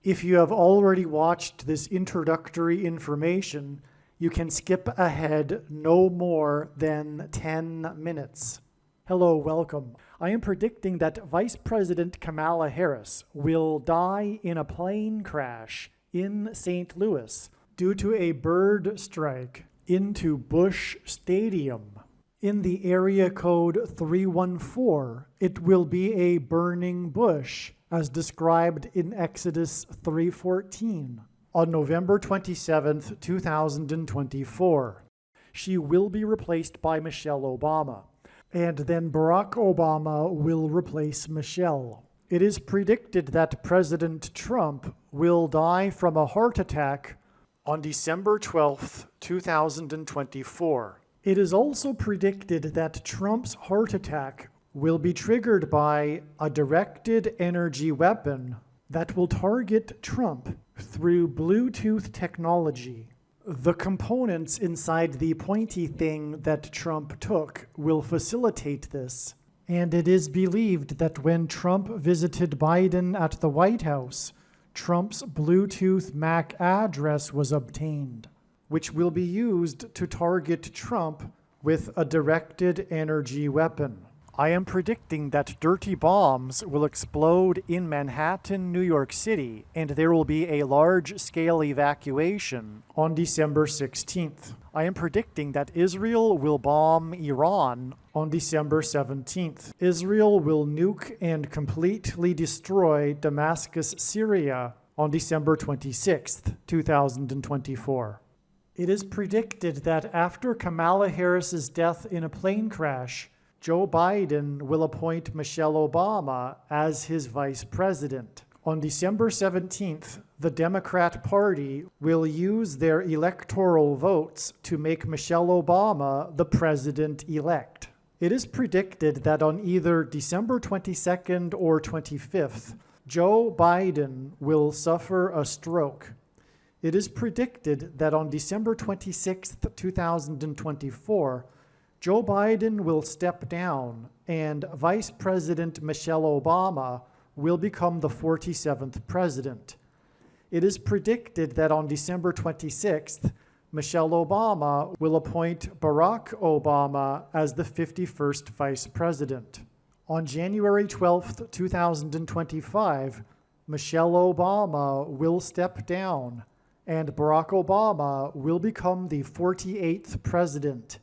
If you have already watched this introductory information, you can skip ahead no more than 10 minutes. Hello, welcome. I am predicting that Vice President Kamala Harris will die in a plane crash in St. Louis due to a bird strike into Busch Stadium. In the area code 314, it will be a burning bush, as described in Exodus 3:14, on November 27, 2024. She will be replaced by Michelle Obama, and then Barack Obama will replace Michelle. It is predicted that President Trump will die from a heart attack on December 12, 2024. It is also predicted that Trump's heart attack will be triggered by a directed energy weapon that will target Trump through Bluetooth technology. The components inside the pointy thing that Trump took will facilitate this, and it is believed that when Trump visited Biden at the White House, Trump's Bluetooth MAC address was obtained, which will be used to target Trump with a directed energy weapon. I am predicting that dirty bombs will explode in Manhattan, New York City, and there will be a large-scale evacuation on December 16th. I am predicting that Israel will bomb Iran on December 17th. Israel will nuke and completely destroy Damascus, Syria on December 26th, 2024. It is predicted that after Kamala Harris's death in a plane crash, Joe Biden will appoint Michelle Obama as his vice president. On December 17th, the Democrat Party will use their electoral votes to make Michelle Obama the president-elect. It is predicted that on either December 22nd or 25th, Joe Biden will suffer a stroke. It is predicted that on December 26, 2024, Joe Biden will step down and Vice President Michelle Obama will become the 47th president. It is predicted that on December 26th, Michelle Obama will appoint Barack Obama as the 51st vice president. On January 12, 2025, Michelle Obama will step down and Barack Obama will become the 48th president.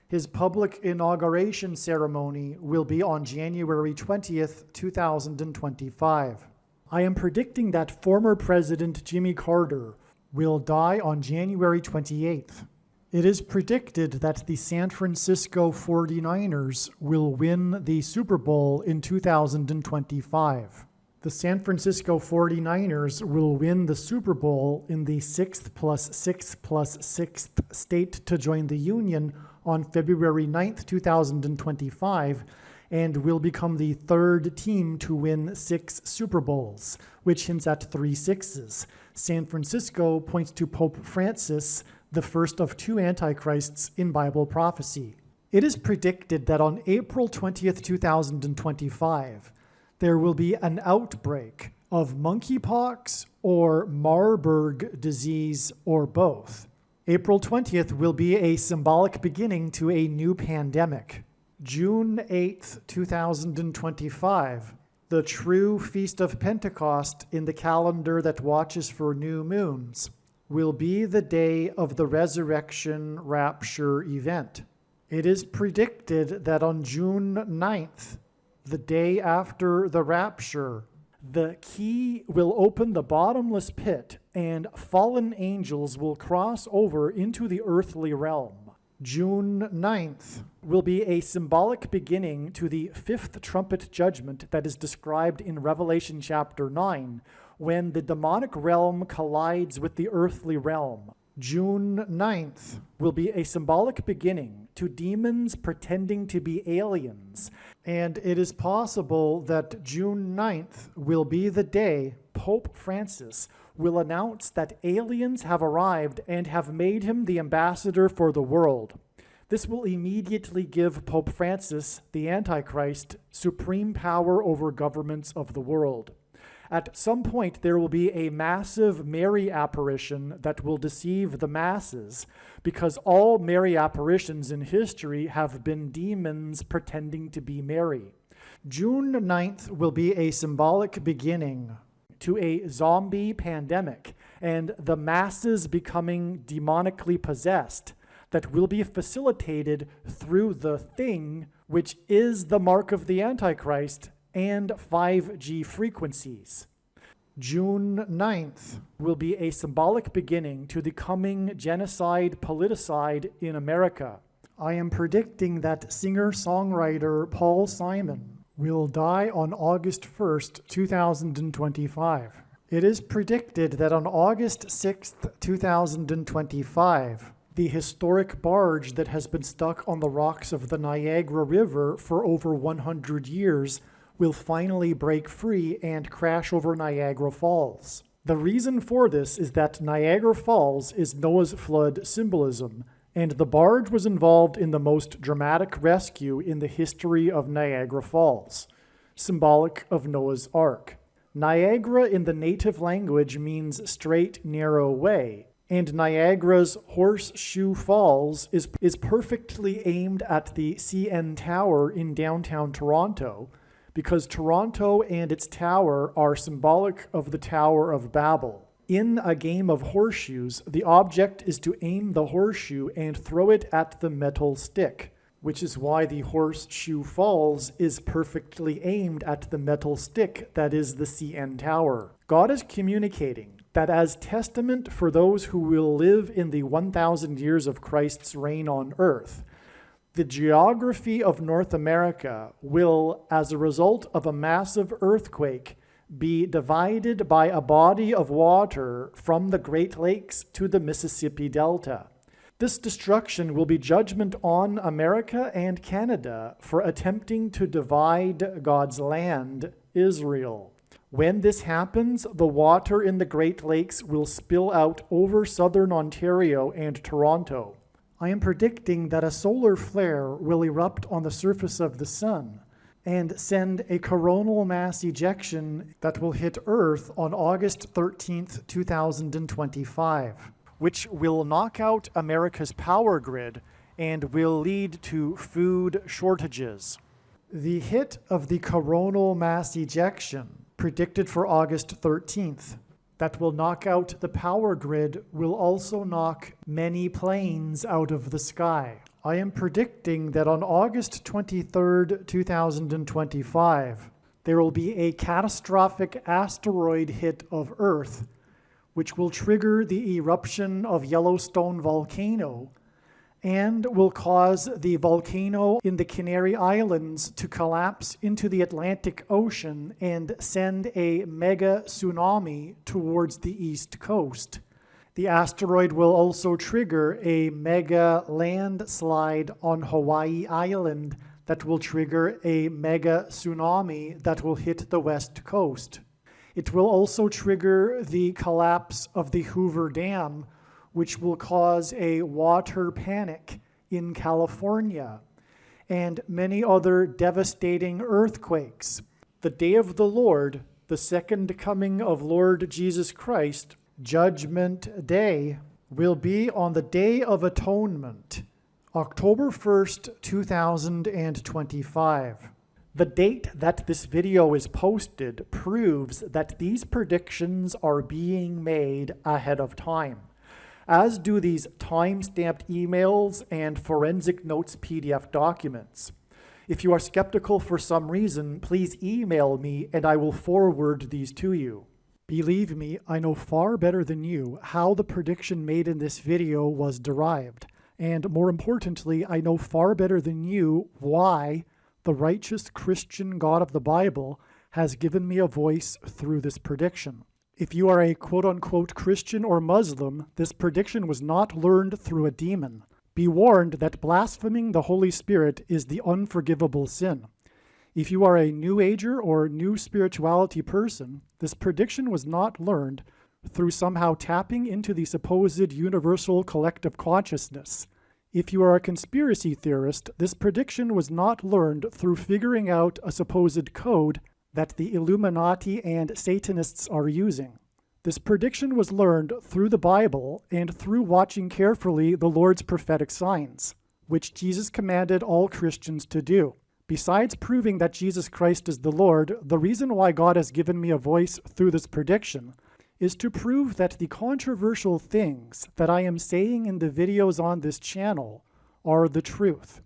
His public inauguration ceremony will be on January 20th, 2025. I am predicting that former President Jimmy Carter will die on January 28th. It is predicted that the San Francisco 49ers will win the Super Bowl in 2025. The San Francisco 49ers will win the Super Bowl in the 6th plus 6th plus 6th state to join the Union on February 9th, 2025, and will become the third team to win 6 Super Bowls, which hints at 3 sixes. San Francisco points to Pope Francis, the first of 2 antichrists in Bible prophecy. It is predicted that on April 20th, 2025, there will be an outbreak of monkeypox or Marburg disease or both. April 20th will be a symbolic beginning to a new pandemic. June 8th, 2025, the true Feast of Pentecost in the calendar that watches for new moons, will be the day of the resurrection rapture event. It is predicted that on June 9th, the day after the rapture, the key will open the bottomless pit and fallen angels will cross over into the earthly realm. June 9th will be a symbolic beginning to the 5th trumpet judgment that is described in Revelation chapter 9, when the demonic realm collides with the earthly realm. June 9th will be a symbolic beginning to demons pretending to be aliens, and it is possible that June 9th will be the day Pope Francis will announce that aliens have arrived and have made him the ambassador for the world. This will immediately give Pope Francis, the Antichrist, supreme power over governments of the world. At some point, there will be a massive Mary apparition that will deceive the masses, because all Mary apparitions in history have been demons pretending to be Mary. June 9th will be a symbolic beginning to a zombie pandemic and the masses becoming demonically possessed that will be facilitated through the thing, which is the mark of the Antichrist and 5G frequencies. June 9th will be a symbolic beginning to the coming genocide politicide in America. I am predicting that singer-songwriter Paul Simon will die on August 1st, 2025. It is predicted that on August 6th, 2025, the historic barge that has been stuck on the rocks of the Niagara River for over 100 years will finally break free and crash over Niagara Falls. The reason for this is that Niagara Falls is Noah's flood symbolism, and the barge was involved in the most dramatic rescue in the history of Niagara Falls, symbolic of Noah's Ark. Niagara in the native language means straight, narrow way, and Niagara's Horseshoe Falls is perfectly aimed at the CN Tower in downtown Toronto, because Toronto and its tower are symbolic of the Tower of Babel. In a game of horseshoes, the object is to aim the horseshoe and throw it at the metal stick, which is why the Horseshoe Falls is perfectly aimed at the metal stick that is the CN Tower. God is communicating that as testament for those who will live in the 1,000 years of Christ's reign on earth, the geography of North America will, as a result of a massive earthquake, be divided by a body of water from the Great Lakes to the Mississippi Delta. This destruction will be judgment on America and Canada for attempting to divide God's land, Israel. When this happens, the water in the Great Lakes will spill out over southern Ontario and Toronto. I am predicting that a solar flare will erupt on the surface of the sun and send a coronal mass ejection that will hit Earth on August 13th, 2025, which will knock out America's power grid and will lead to food shortages. The hit of the coronal mass ejection, predicted for August 13th, that will knock out the power grid will also knock many planes out of the sky. I am predicting that on August 23rd, 2025, there will be a catastrophic asteroid hit of Earth, which will trigger the eruption of Yellowstone volcano and will cause the volcano in the Canary Islands to collapse into the Atlantic Ocean and send a mega tsunami towards the east coast. The asteroid will also trigger a mega landslide on Hawaii Island that will trigger a mega tsunami that will hit the west coast. It will also trigger the collapse of the Hoover Dam, which will cause a water panic in California, and many other devastating earthquakes. The day of the Lord, the second coming of Lord Jesus Christ, Judgment Day, will be on the Day of Atonement, October 1st, 2025. The date that this video is posted proves that these predictions are being made ahead of time, as do these time-stamped emails and forensic notes PDF documents. If you are skeptical for some reason, please email me and I will forward these to you. Believe me, I know far better than you how the prediction made in this video was derived. And more importantly, I know far better than you why the righteous Christian God of the Bible has given me a voice through this prediction. If you are a quote-unquote Christian or Muslim, this prediction was not learned through a demon. Be warned that blaspheming the Holy Spirit is the unforgivable sin. If you are a New Ager or New Spirituality person, this prediction was not learned through somehow tapping into the supposed universal collective consciousness. If you are a conspiracy theorist, this prediction was not learned through figuring out a supposed code that the Illuminati and Satanists are using. This prediction was learned through the Bible and through watching carefully the Lord's prophetic signs, which Jesus commanded all Christians to do. Besides proving that Jesus Christ is the Lord, the reason why God has given me a voice through this prediction is to prove that the controversial things that I am saying in the videos on this channel are the truth.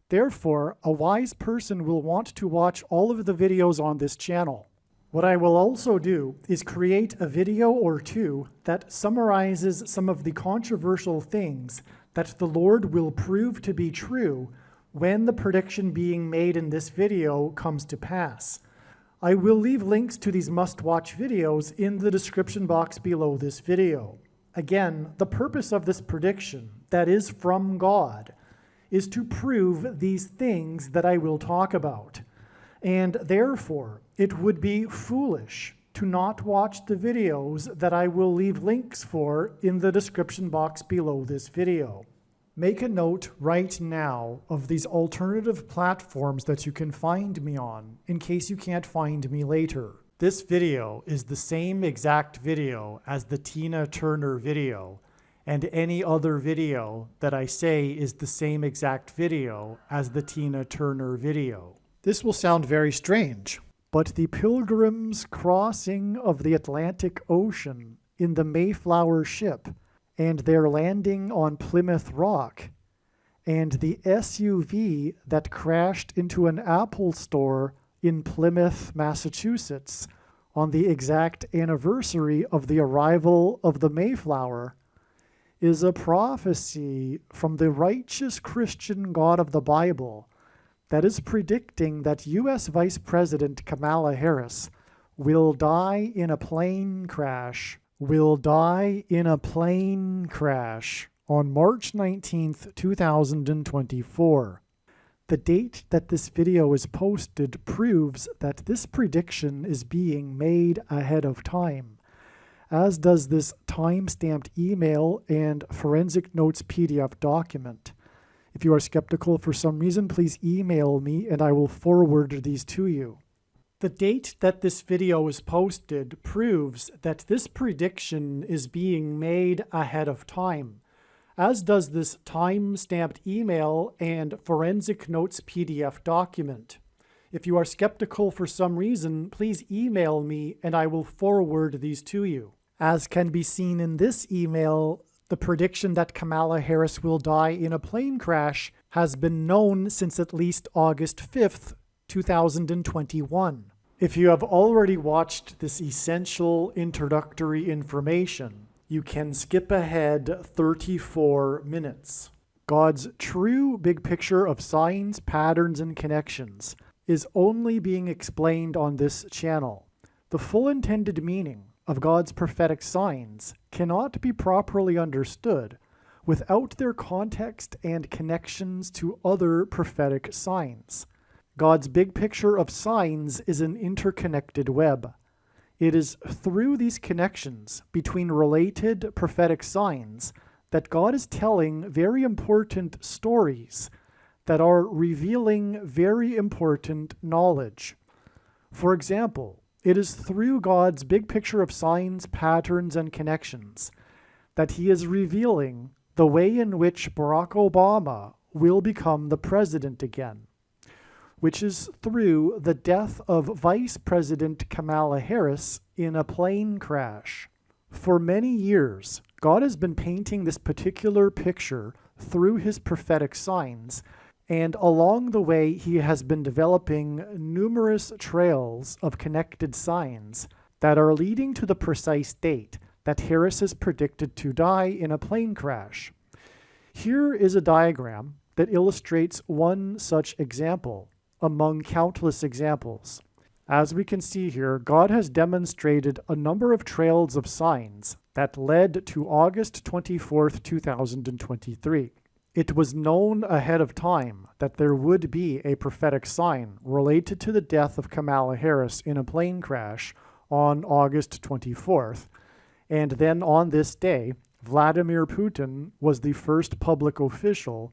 Therefore, a wise person will want to watch all of the videos on this channel. What I will also do is create a video or two that summarizes some of the controversial things that the Lord will prove to be true when the prediction being made in this video comes to pass. I will leave links to these must-watch videos in the description box below this video. Again, the purpose of this prediction, that is from God, is to prove these things that I will talk about. And therefore, it would be foolish to not watch the videos that I will leave links for in the description box below this video. Make a note right now of these alternative platforms that you can find me on in case you can't find me later. This video is the same exact video as the Tina Turner video, and any other video that I say is the same exact video as the Tina Turner video. This will sound very strange, but the Pilgrims' crossing of the Atlantic Ocean in the Mayflower ship and their landing on Plymouth Rock and the SUV that crashed into an Apple store in Plymouth, Massachusetts on the exact anniversary of the arrival of the Mayflower is a prophecy from the righteous Christian God of the Bible that is predicting that U.S. Vice President Kamala Harris will die in a plane crash, on March 19th, 2024. The date that this video is posted proves that this prediction is being made ahead of time, as does this time-stamped email and forensic notes PDF document. If you are skeptical for some reason, please email me and I will forward these to you. The date that this video is posted proves that this prediction is being made ahead of time, as does this time-stamped email and forensic notes PDF document. If you are skeptical for some reason, please email me and I will forward these to you. As can be seen in this email, the prediction that Kamala Harris will die in a plane crash has been known since at least August 5th, 2021. If you have already watched this essential introductory information, you can skip ahead 34 minutes. God's true big picture of signs, patterns, and connections is only being explained on this channel. The full intended meaning of God's prophetic signs cannot be properly understood without their context and connections to other prophetic signs. God's big picture of signs is an interconnected web. It is through these connections between related prophetic signs that God is telling very important stories that are revealing very important knowledge. For example, it is through God's big picture of signs, patterns, and connections that he is revealing the way in which Barack Obama will become the president again, which is through the death of Vice President Kamala Harris in a plane crash. For many years, God has been painting this particular picture through his prophetic signs, and along the way he has been developing numerous trails of connected signs that are leading to the precise date that Harris is predicted to die in a plane crash. Here is a diagram that illustrates one such example among countless examples. As we can see here, God has demonstrated a number of trails of signs that led to August 24th, 2023. It was known ahead of time that there would be a prophetic sign related to the death of Kamala Harris in a plane crash on August 24th. And then on this day, Vladimir Putin was the first public official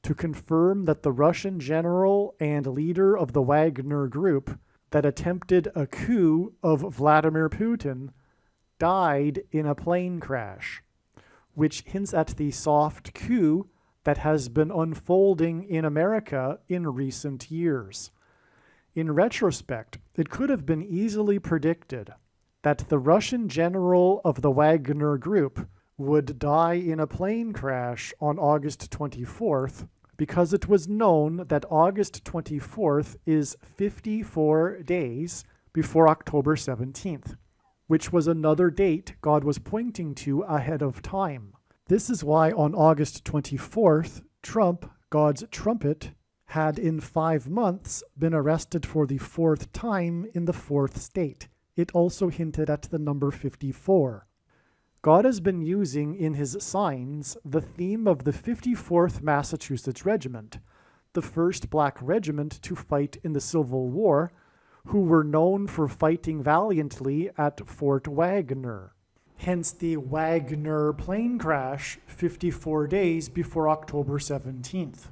to confirm that the Russian general and leader of the Wagner Group, that attempted a coup of Vladimir Putin died in a plane crash, which hints at the soft coup that has been unfolding in America in recent years. In retrospect, it could have been easily predicted that the Russian general of the Wagner Group would die in a plane crash on August 24th, because it was known that August 24th is 54 days before October 17th, which was another date God was pointing to ahead of time. This is why on August 24th, Trump, God's trumpet, had in 5 months been arrested for the 4th time in the 4th state. It also hinted at the number 54. God has been using in his signs the theme of the 54th Massachusetts Regiment, the first black regiment to fight in the Civil War, who were known for fighting valiantly at Fort Wagner. Hence the Wagner plane crash 54 days before October 17th.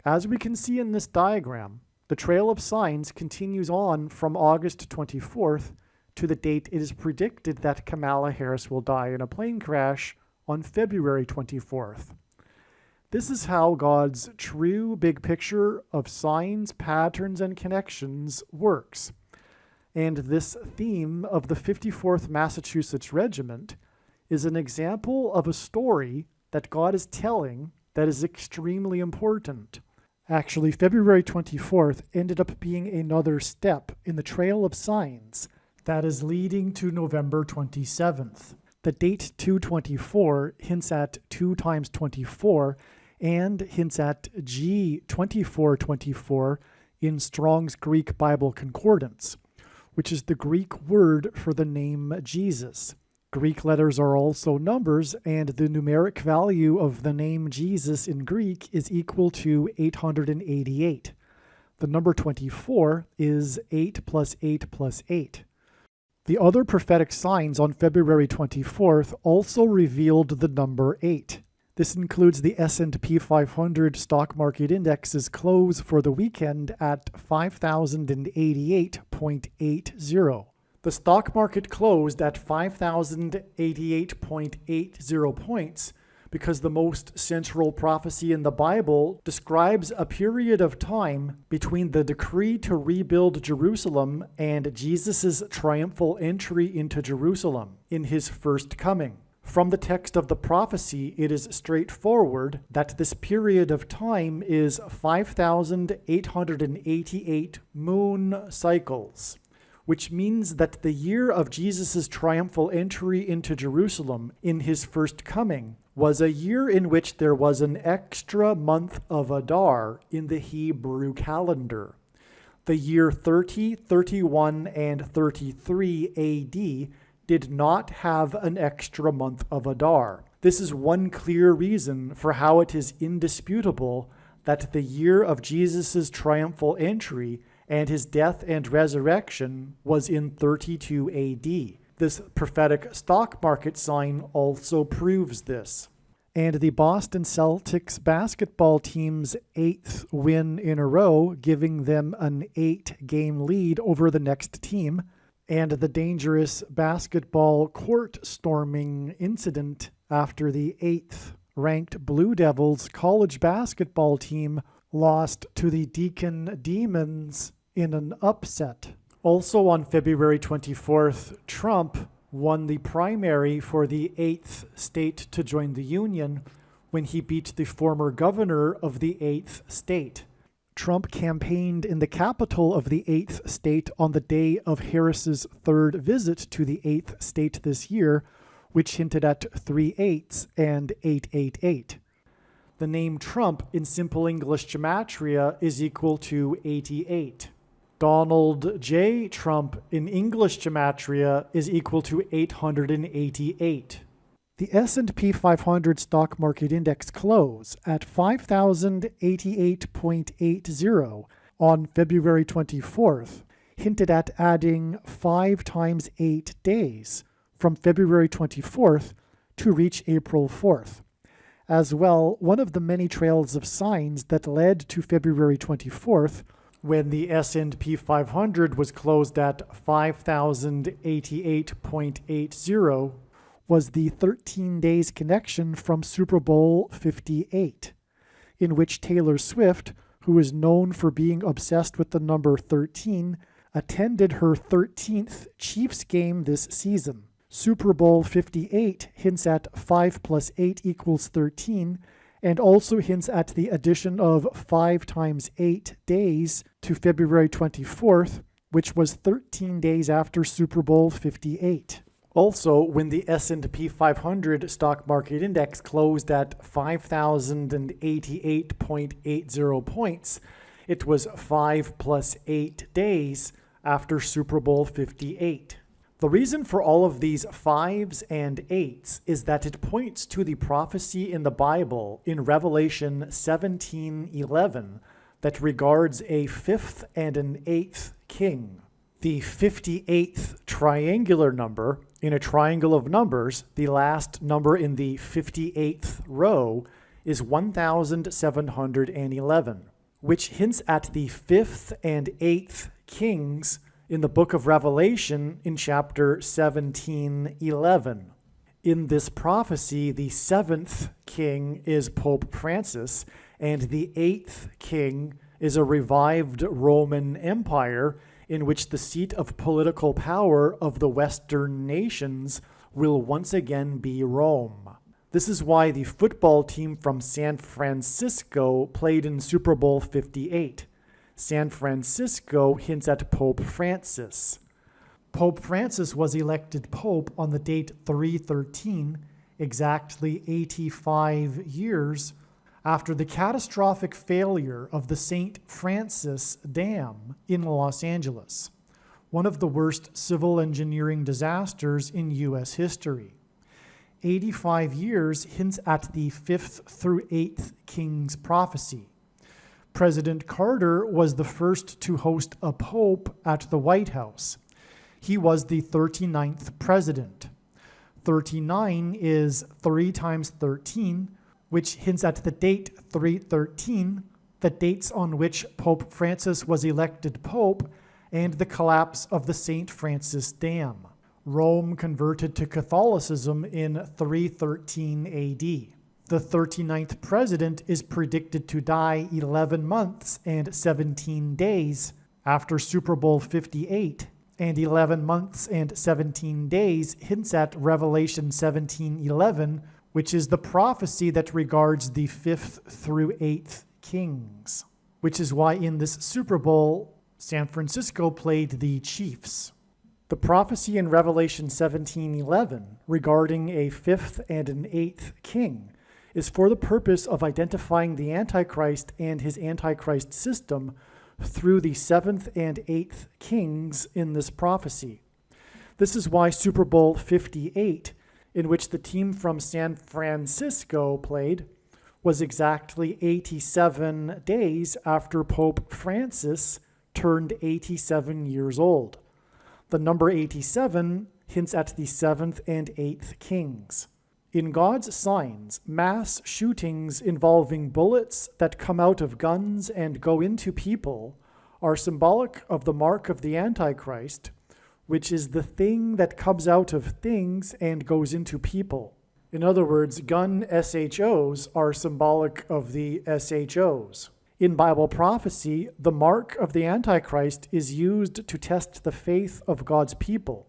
As we can see in this diagram, the trail of signs continues on from August 24th to the date it is predicted that Kamala Harris will die in a plane crash on February 24th. This is how God's true big picture of signs, patterns, and connections works. And this theme of the 54th Massachusetts Regiment is an example of a story that God is telling that is extremely important. Actually, February 24th ended up being another step in the trail of signs that is leading to November 27th. The date 224 hints at 2 times 24 and hints at G 2424 in Strong's Greek Bible Concordance, which is the Greek word for the name Jesus. Greek letters are also numbers, and the numeric value of the name Jesus in Greek is equal to 888. The number 24 is 8 plus 8 plus 8. The other prophetic signs on February 24th also revealed the number 8. This includes the S&P 500 stock market index's close for the weekend at 5,088.80. The stock market closed at 5,088.80 points because the most central prophecy in the Bible describes a period of time between the decree to rebuild Jerusalem and Jesus' triumphal entry into Jerusalem in his first coming. From the text of the prophecy, it is straightforward that this period of time is 5,888 moon cycles, which means that the year of Jesus' triumphal entry into Jerusalem in his first coming was a year in which there was an extra month of Adar in the Hebrew calendar. The year 30, 31, and 33 AD did not have an extra month of Adar. This is one clear reason for how it is indisputable that the year of Jesus' triumphal entry and his death and resurrection was in 32 AD. This prophetic stock market sign also proves this. And the Boston Celtics basketball team's 8th win in a row, giving them an 8-game lead over the next team, and the dangerous basketball court storming incident after the 8th ranked Blue Devils college basketball team lost to the Deacon Demons in an upset. Also on February 24th, Trump won the primary for the 8th state to join the Union when he beat the former governor of the 8th state. Trump campaigned in the capital of the 8th state on the day of Harris's 3rd visit to the 8th state this year, which hinted at 3 8s and 888. The name Trump in Simple English Gematria is equal to 88. Donald J. Trump in English Gematria is equal to 888. The S&P 500 stock market index close at 5,088.80 on February 24th hinted at adding 5 times 8 days from February 24th to reach April 4th. As well, one of the many trails of signs that led to February 24th when the S&P 500 was closed at 5,088.80, was the 13 days connection from Super Bowl 58, in which Taylor Swift, who is known for being obsessed with the number 13, attended her 13th Chiefs game this season. Super Bowl 58 hints at 5 plus 8 equals 13, and also hints at the addition of 5 times 8 days to February 24th, which was 13 days after Super Bowl 58. Also, when the S&P 500 stock market index closed at 5,088.80 points, it was 5 plus 8 days after Super Bowl 58. The reason for all of these 5s and 8s is that it points to the prophecy in the Bible in Revelation 17:11 that regards a 5th and an 8th king. The 58th triangular number in a triangle of numbers, the last number in the 58th row, is 1711, which hints at the 5th and 8th kings in the book of Revelation in chapter 17:11. In this prophecy, the 7th king is Pope Francis, and the 8th king is a revived Roman Empire in which the seat of political power of the Western nations will once again be Rome. This is why the football team from San Francisco played in Super Bowl 58. San Francisco hints at Pope Francis. Pope Francis was elected Pope on the date 3/13, exactly 85 years after the catastrophic failure of the St. Francis Dam in Los Angeles, one of the worst civil engineering disasters in U.S. history. 85 years hints at the 5th through 8th king's prophecy. President Carter was the first to host a pope at the White House. He was the 39th president. 39 is 3 times 13, which hints at the date 3/13, the dates on which Pope Francis was elected pope, and the collapse of the St. Francis Dam. Rome converted to Catholicism in 313 AD. The 39th president is predicted to die 11 months and 17 days after Super Bowl 58, and 11 months and 17 days hints at Revelation 17:11, which is the prophecy that regards the 5th through 8th kings, which is why in this Super Bowl, San Francisco played the Chiefs. The prophecy in Revelation 17:11 regarding a 5th and an 8th king is for the purpose of identifying the Antichrist and his Antichrist system through the 7th and 8th kings in this prophecy. This is why Super Bowl 58, in which the team from San Francisco played, was exactly 87 days after Pope Francis turned 87 years old. The number 87 hints at the 7th and 8th kings. In God's signs, mass shootings involving bullets that come out of guns and go into people are symbolic of the mark of the Antichrist, which is the thing that comes out of things and goes into people. In other words, gun SHOs are symbolic of the SHOs. In Bible prophecy, the mark of the Antichrist is used to test the faith of God's people.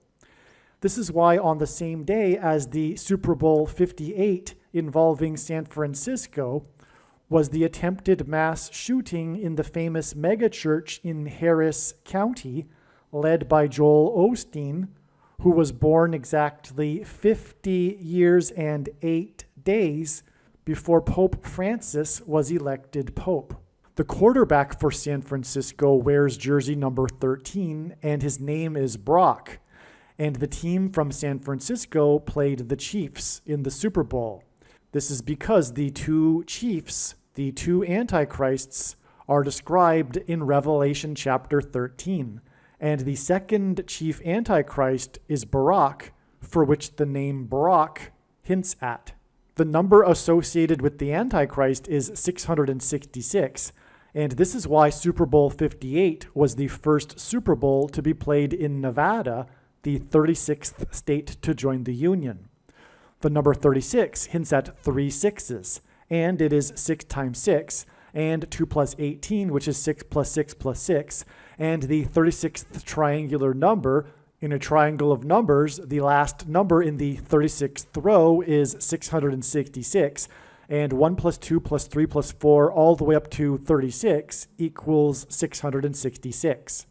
This is why on the same day as the Super Bowl 58 involving San Francisco was the attempted mass shooting in the famous megachurch in Harris County, led by Joel Osteen, who was born exactly 50 years and 8 days before Pope Francis was elected pope. The quarterback for San Francisco wears jersey number 13, and his name is Brock. And the team from San Francisco played the Chiefs in the Super Bowl. This is because the two chiefs, the two antichrists, are described in Revelation chapter 13. And the second chief antichrist is Barak, for which the name Brock hints at. The number associated with the Antichrist is 666, And this is why Super Bowl 58 was the first Super Bowl to be played in Nevada, the 36th state to join the Union. The number 36 hints at 3 sixes, and it is 6 times 6, and 2 plus 18, which is 6 plus 6 plus 6, and the 36th triangular number. In a triangle of numbers, the last number in the 36th row is 666, and 1 plus 2 plus 3 plus 4 all the way up to 36 equals 666.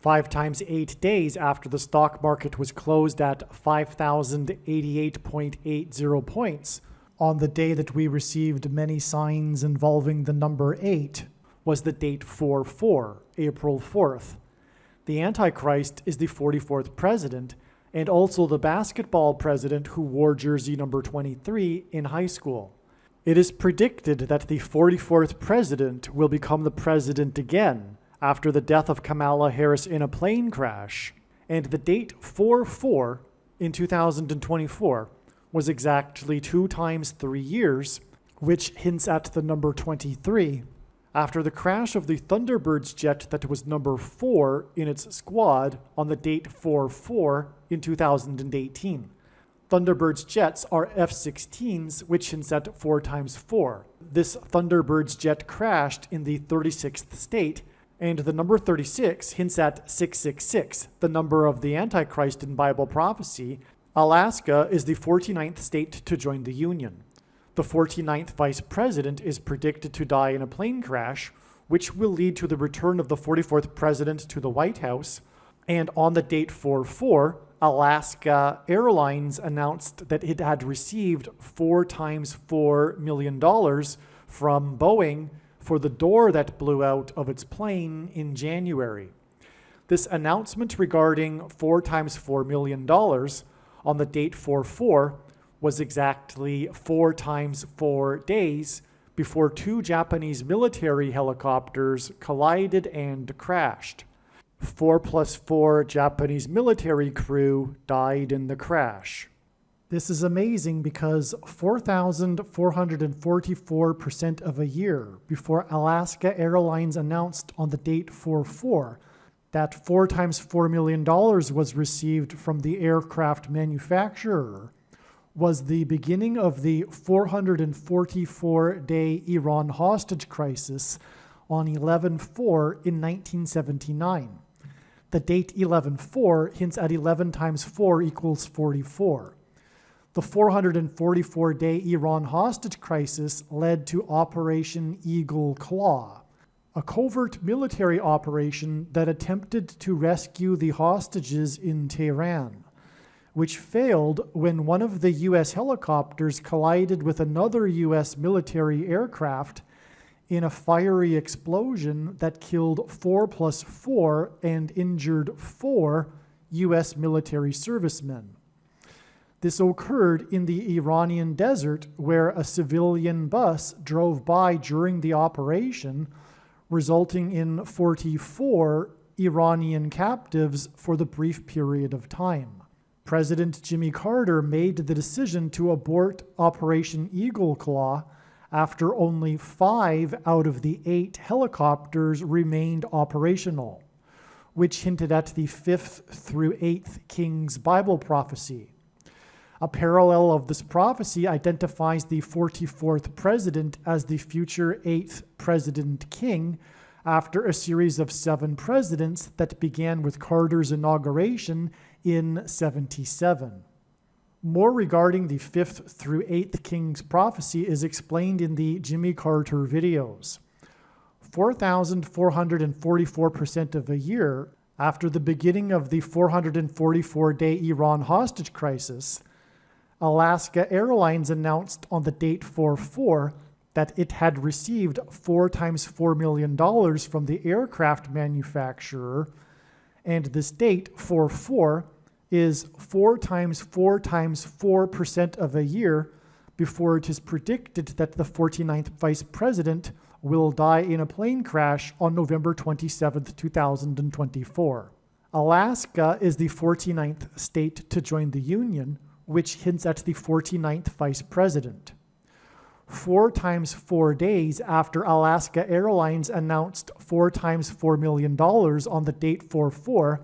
5 times 8 days after the stock market was closed at 5,088.80 points, on the day that we received many signs involving the number 8, was the date 4/4, April 4th. The Antichrist is the 44th president, and also the basketball president who wore jersey number 23 in high school. It is predicted that the 44th president will become the president again after the death of Kamala Harris in a plane crash, and the date 4/4 in 2024 was exactly 2 times 3 years, which hints at the number 23. After the crash of the Thunderbirds jet that was number 4 in its squad on the date 4/4 in 2018. Thunderbirds jets are F-16s, which hints at 4 times 4. This Thunderbirds jet crashed in the 36th state, and the number 36 hints at 666, the number of the Antichrist in Bible prophecy. Alaska is the 49th state to join the Union. The 49th vice president is predicted to die in a plane crash, which will lead to the return of the 44th president to the White House. And on the date 4/4, Alaska Airlines announced that it had received $4 times $4 million from Boeing for the door that blew out of its plane in January. This announcement regarding $4 times $4 million on the date 4/4 was exactly 4 times 4 days before 2 Japanese military helicopters collided and crashed. 4 plus 4 Japanese military crew died in the crash. This is amazing because 4,444% of a year before Alaska Airlines announced on the date 4/4 that $4 times $4 million was received from the aircraft manufacturer was the beginning of the 444-day Iran hostage crisis on 11/4 in 1979. The date 11/4 hints at 11 times 4 equals 44. The 444-day Iran hostage crisis led to Operation Eagle Claw, a covert military operation that attempted to rescue the hostages in Tehran, which failed when one of the U.S. helicopters collided with another U.S. military aircraft in a fiery explosion that killed 4 plus 4 and injured 4 U.S. military servicemen. This occurred in the Iranian desert, where a civilian bus drove by during the operation, resulting in 44 Iranian captives for the brief period of time. President Jimmy Carter made the decision to abort Operation Eagle Claw after only 5 out of the 8 helicopters remained operational, which hinted at the 5th through 8th Kings Bible prophecy. A parallel of this prophecy identifies the 44th president as the future 8th president king after a series of 7 presidents that began with Carter's inauguration in 77. More regarding the 5th through 8th Kings prophecy is explained in the Jimmy Carter videos. 4,444% of a year after the beginning of the 444-day Iran hostage crisis, Alaska Airlines announced on the date 4/4 that it had received $4 times $4 million from the aircraft manufacturer, and this date 4/4 is 4 times 4 times 4% of a year before it is predicted that the 49th vice president will die in a plane crash on November 27, 2024. Alaska is the 49th state to join the Union, which hints at the 49th vice president. 4 times 4 days after Alaska Airlines announced 4 times $4 million on the date 4/4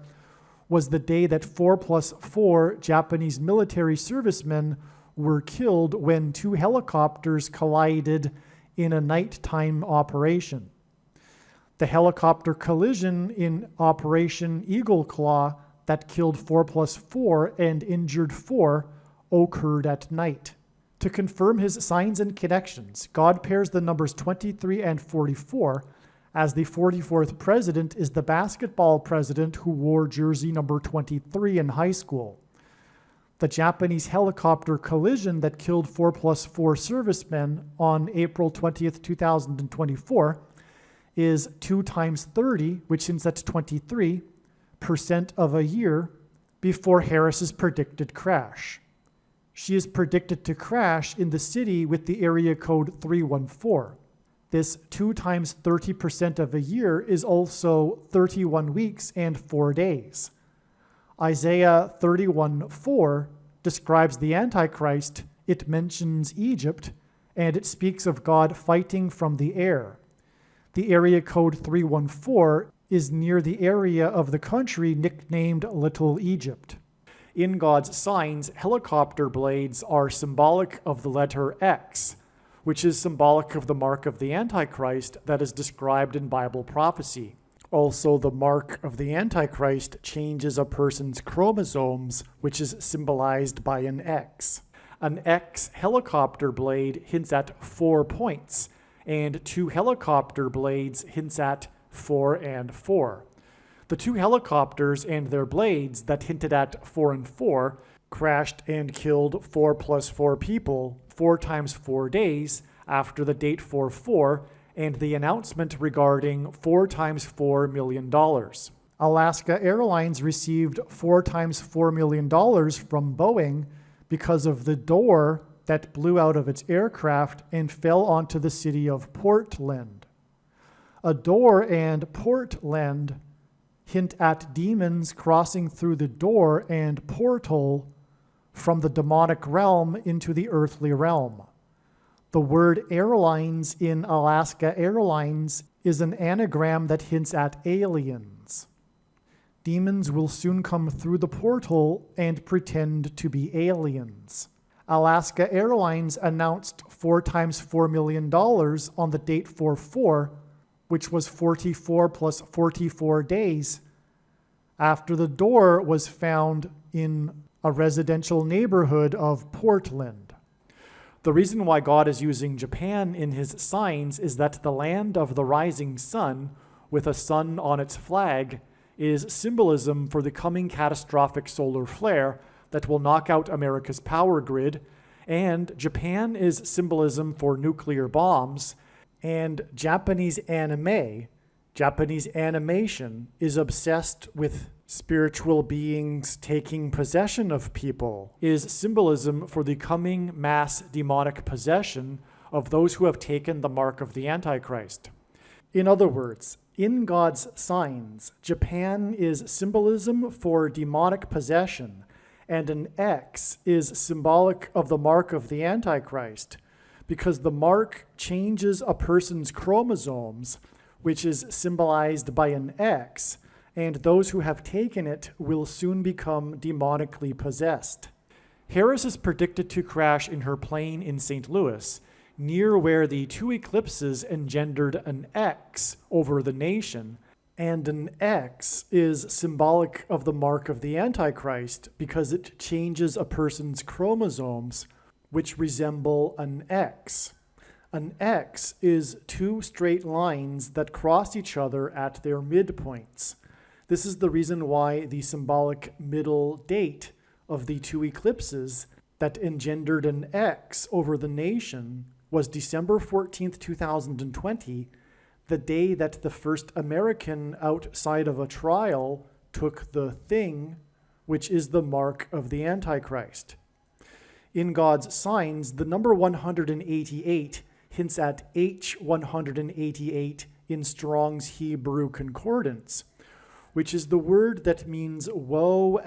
was the day that 4+4 Japanese military servicemen were killed when 2 helicopters collided in a nighttime operation. The helicopter collision in Operation Eagle Claw that killed 4+4 and injured 4 occurred at night. To confirm his signs and connections, God pairs the numbers 23 and 44, as the 44th president is the basketball president who wore jersey number 23 in high school. The Japanese helicopter collision that killed 4+4 servicemen on April 20th, 2024 is 2 times 30, which hints at 23% of a year before Harris's predicted crash. She is predicted to crash in the city with the area code 314. This 2 times 30% of a year is also 31 weeks and 4 days. Isaiah 31:4 describes the Antichrist. It mentions Egypt, and it speaks of God fighting from the air. The area code 314 is near the area of the country nicknamed Little Egypt. In God's signs, helicopter blades are symbolic of the letter X, which is symbolic of the mark of the Antichrist that is described in Bible prophecy. Also, the mark of the Antichrist changes a person's chromosomes, which is symbolized by an X. An X helicopter blade hints at 4 points, and 2 helicopter blades hints at 4 and 4. The 2 helicopters and their blades that hinted at 4 and 4 crashed and killed 4+4 people 4 times 4 days after the date 4/4 and the announcement regarding 4 times $4 million. Alaska Airlines received 4 times $4 million from Boeing because of the door that blew out of its aircraft and fell onto the city of Portland. A door and Portland hint at demons crossing through the door and portal from the demonic realm into the earthly realm. The word airlines in Alaska Airlines is an anagram that hints at aliens. Demons will soon come through the portal and pretend to be aliens. Alaska Airlines announced 4 times $4 million on the date 4/4, which was 44 plus 44 days, after the door was found in a residential neighborhood of Portland. The reason why God is using Japan in his signs is that the land of the rising sun, with a sun on its flag, is symbolism for the coming catastrophic solar flare that will knock out America's power grid, and Japan is symbolism for nuclear bombs, and Japanese animation is obsessed with spiritual beings taking possession of people, is symbolism for the coming mass demonic possession of those who have taken the mark of the Antichrist. In other words, in God's signs, Japan is symbolism for demonic possession, and an X is symbolic of the mark of the Antichrist, because the mark changes a person's chromosomes, which is symbolized by an X, and those who have taken it will soon become demonically possessed. Harris is predicted to crash in her plane in St. Louis, near where the 2 eclipses engendered an X over the nation, and an X is symbolic of the mark of the Antichrist because it changes a person's chromosomes, which resemble an X. An X is 2 straight lines that cross each other at their midpoints. This is the reason why the symbolic middle date of the 2 eclipses that engendered an X over the nation was December 14th, 2020, the day that the first American outside of a trial took the thing, which is the mark of the Antichrist. In God's signs, the number 188 hints at H188 in Strong's Hebrew Concordance, which is the word that means woe !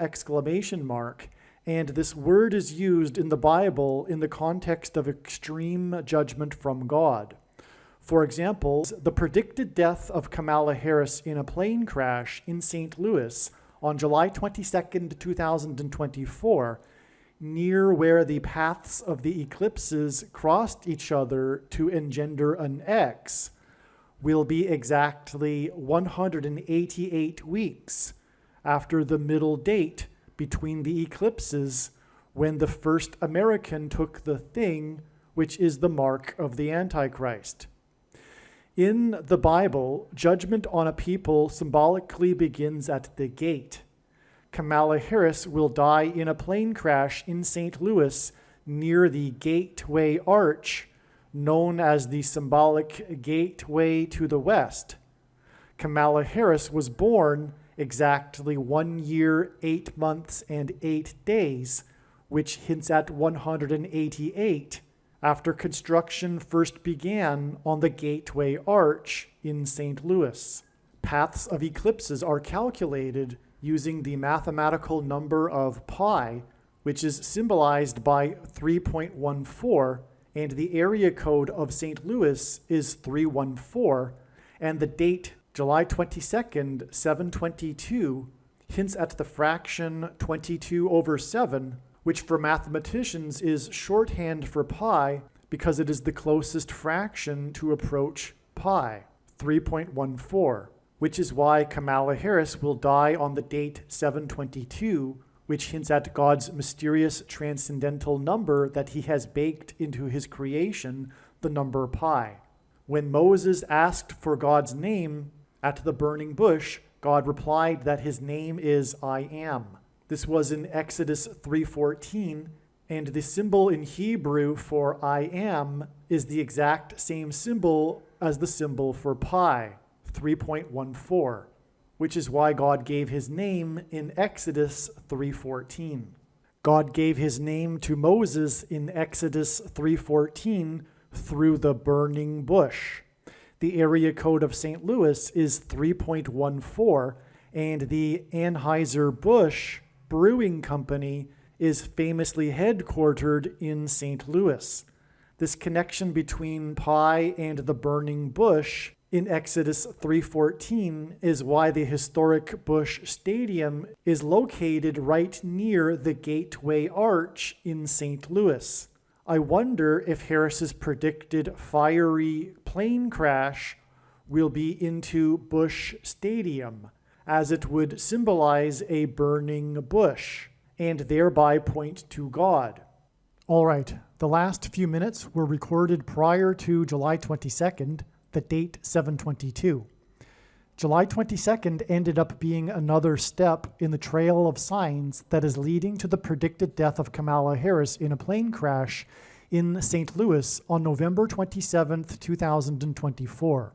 And this word is used in the Bible in the context of extreme judgment from God. For example, the predicted death of Kamala Harris in a plane crash in St. Louis on July 22nd, 2024, near where the paths of the eclipses crossed each other to engender an X, will be exactly 188 weeks after the middle date between the eclipses when the first American took the thing, which is the mark of the Antichrist. In the Bible, judgment on a people symbolically begins at the gate. Kamala Harris will die in a plane crash in St. Louis near the Gateway Arch, known as the symbolic gateway to the West. Kamala Harris was born exactly 1 year, 8 months, and 8 days, which hints at 188, after construction first began on the Gateway Arch in St. Louis. Paths of eclipses are calculated using the mathematical number of pi, which is symbolized by 3.14, and the area code of St. Louis is 314, and the date July 22nd, 722, hints at the fraction 22/7, which for mathematicians is shorthand for pi because it is the closest fraction to approach pi, 3.14, which is why Kamala Harris will die on the date 722, which hints at God's mysterious transcendental number that he has baked into his creation, the number pi. When Moses asked for God's name at the burning bush, God replied that his name is I am. This was in Exodus 3:14, and the symbol in Hebrew for I am is the exact same symbol as the symbol for pi, 3.14, which is why God gave his name in Exodus 3:14. God gave his name to Moses in Exodus 3:14 through the burning bush. The area code of St. Louis is 3.14, and the Anheuser-Busch Brewing Company is famously headquartered in St. Louis. This connection between pi and the burning bush in Exodus 3:14 is why the historic Busch Stadium is located right near the Gateway Arch in St. Louis. I wonder if Harris's predicted fiery plane crash will be into Busch Stadium, as it would symbolize a burning bush and thereby point to God. All right, the last few minutes were recorded prior to July 22nd, the date 722. July 22nd ended up being another step in the trail of signs that is leading to the predicted death of Kamala Harris in a plane crash in St. Louis on November 27th, 2024.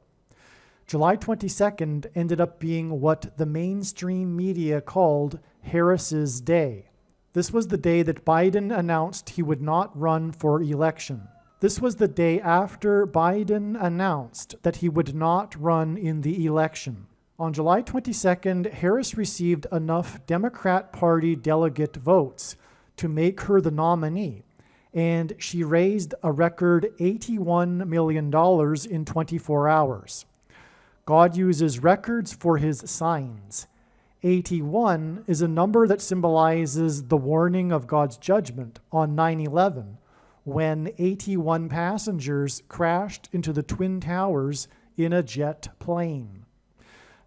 July 22nd ended up being what the mainstream media called Harris's Day. This was the day that Biden announced he would not run for election. This was the day after Biden announced that he would not run in the election. On July 22nd, Harris received enough Democrat Party delegate votes to make her the nominee, and she raised a record $81 million in 24 hours. God uses records for his signs. 81 is a number that symbolizes the warning of God's judgment on 9/11, when 81 passengers crashed into the Twin Towers in a jet plane.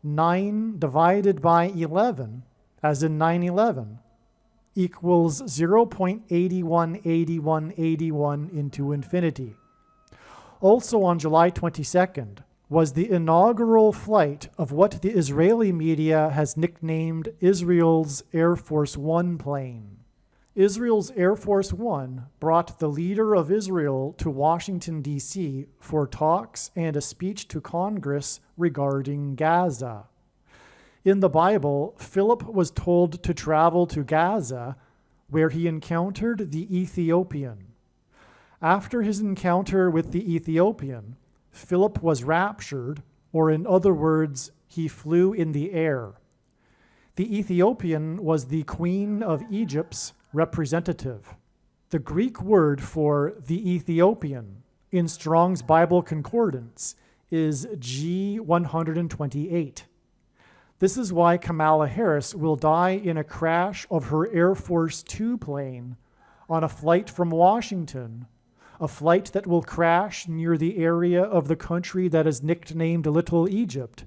9 divided by 11, as in 9/11, equals 0.818181 into infinity. Also on July 22nd was the inaugural flight of what the Israeli media has nicknamed Israel's Air Force One plane. Israel's Air Force One brought the leader of Israel to Washington, D.C. for talks and a speech to Congress regarding Gaza. In the Bible, Philip was told to travel to Gaza, where he encountered the Ethiopian. After his encounter with the Ethiopian, Philip was raptured, or in other words, he flew in the air. The Ethiopian was the queen of Egypt's representative. The Greek word for the Ethiopian in Strong's Bible Concordance is G128. This is why Kamala Harris will die in a crash of her Air Force Two plane on a flight from Washington, a flight that will crash near the area of the country that is nicknamed Little Egypt,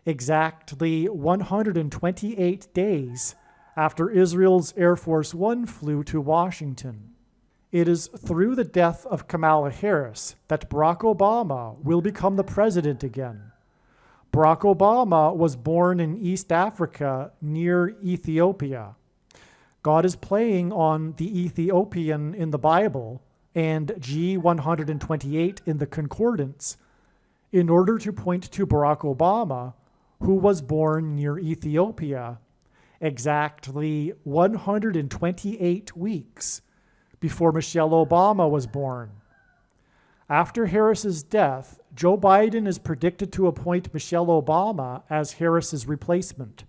exactly 128 days after Israel's Air Force One flew to Washington. It is through the death of Kamala Harris that Barack Obama will become the president again. Barack Obama was born in East Africa near Ethiopia. God is playing on the Ethiopian in the Bible and G128 in the Concordance in order to point to Barack Obama, who was born near Ethiopia exactly 128 weeks before Michelle Obama was born. After Harris's death, Joe Biden is predicted to appoint Michelle Obama as Harris's replacement.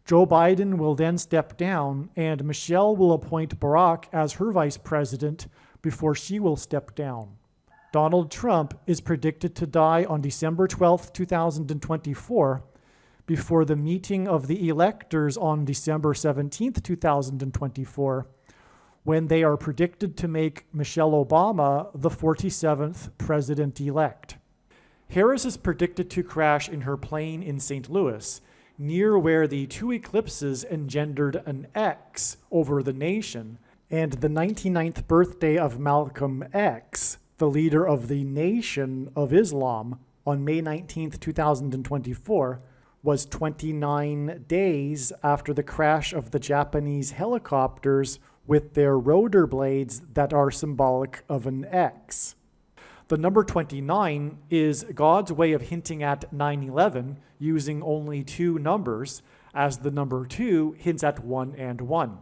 Joe Biden will then step down, and Michelle will appoint Barack as her vice president before she will step down. Donald Trump is predicted to die on December 12, 2024, before the meeting of the electors on December 17, 2024, when they are predicted to make Michelle Obama the 47th president-elect. Harris is predicted to crash in her plane in St. Louis, near where the two eclipses engendered an X over the nation, and the 99th birthday of Malcolm X, the leader of the Nation of Islam, on May 19, 2024, was 29 days after the crash of the Japanese helicopters with their rotor blades that are symbolic of an X. The number 29 is God's way of hinting at 9/11 using only two numbers, as the number 2 hints at 1 and 1.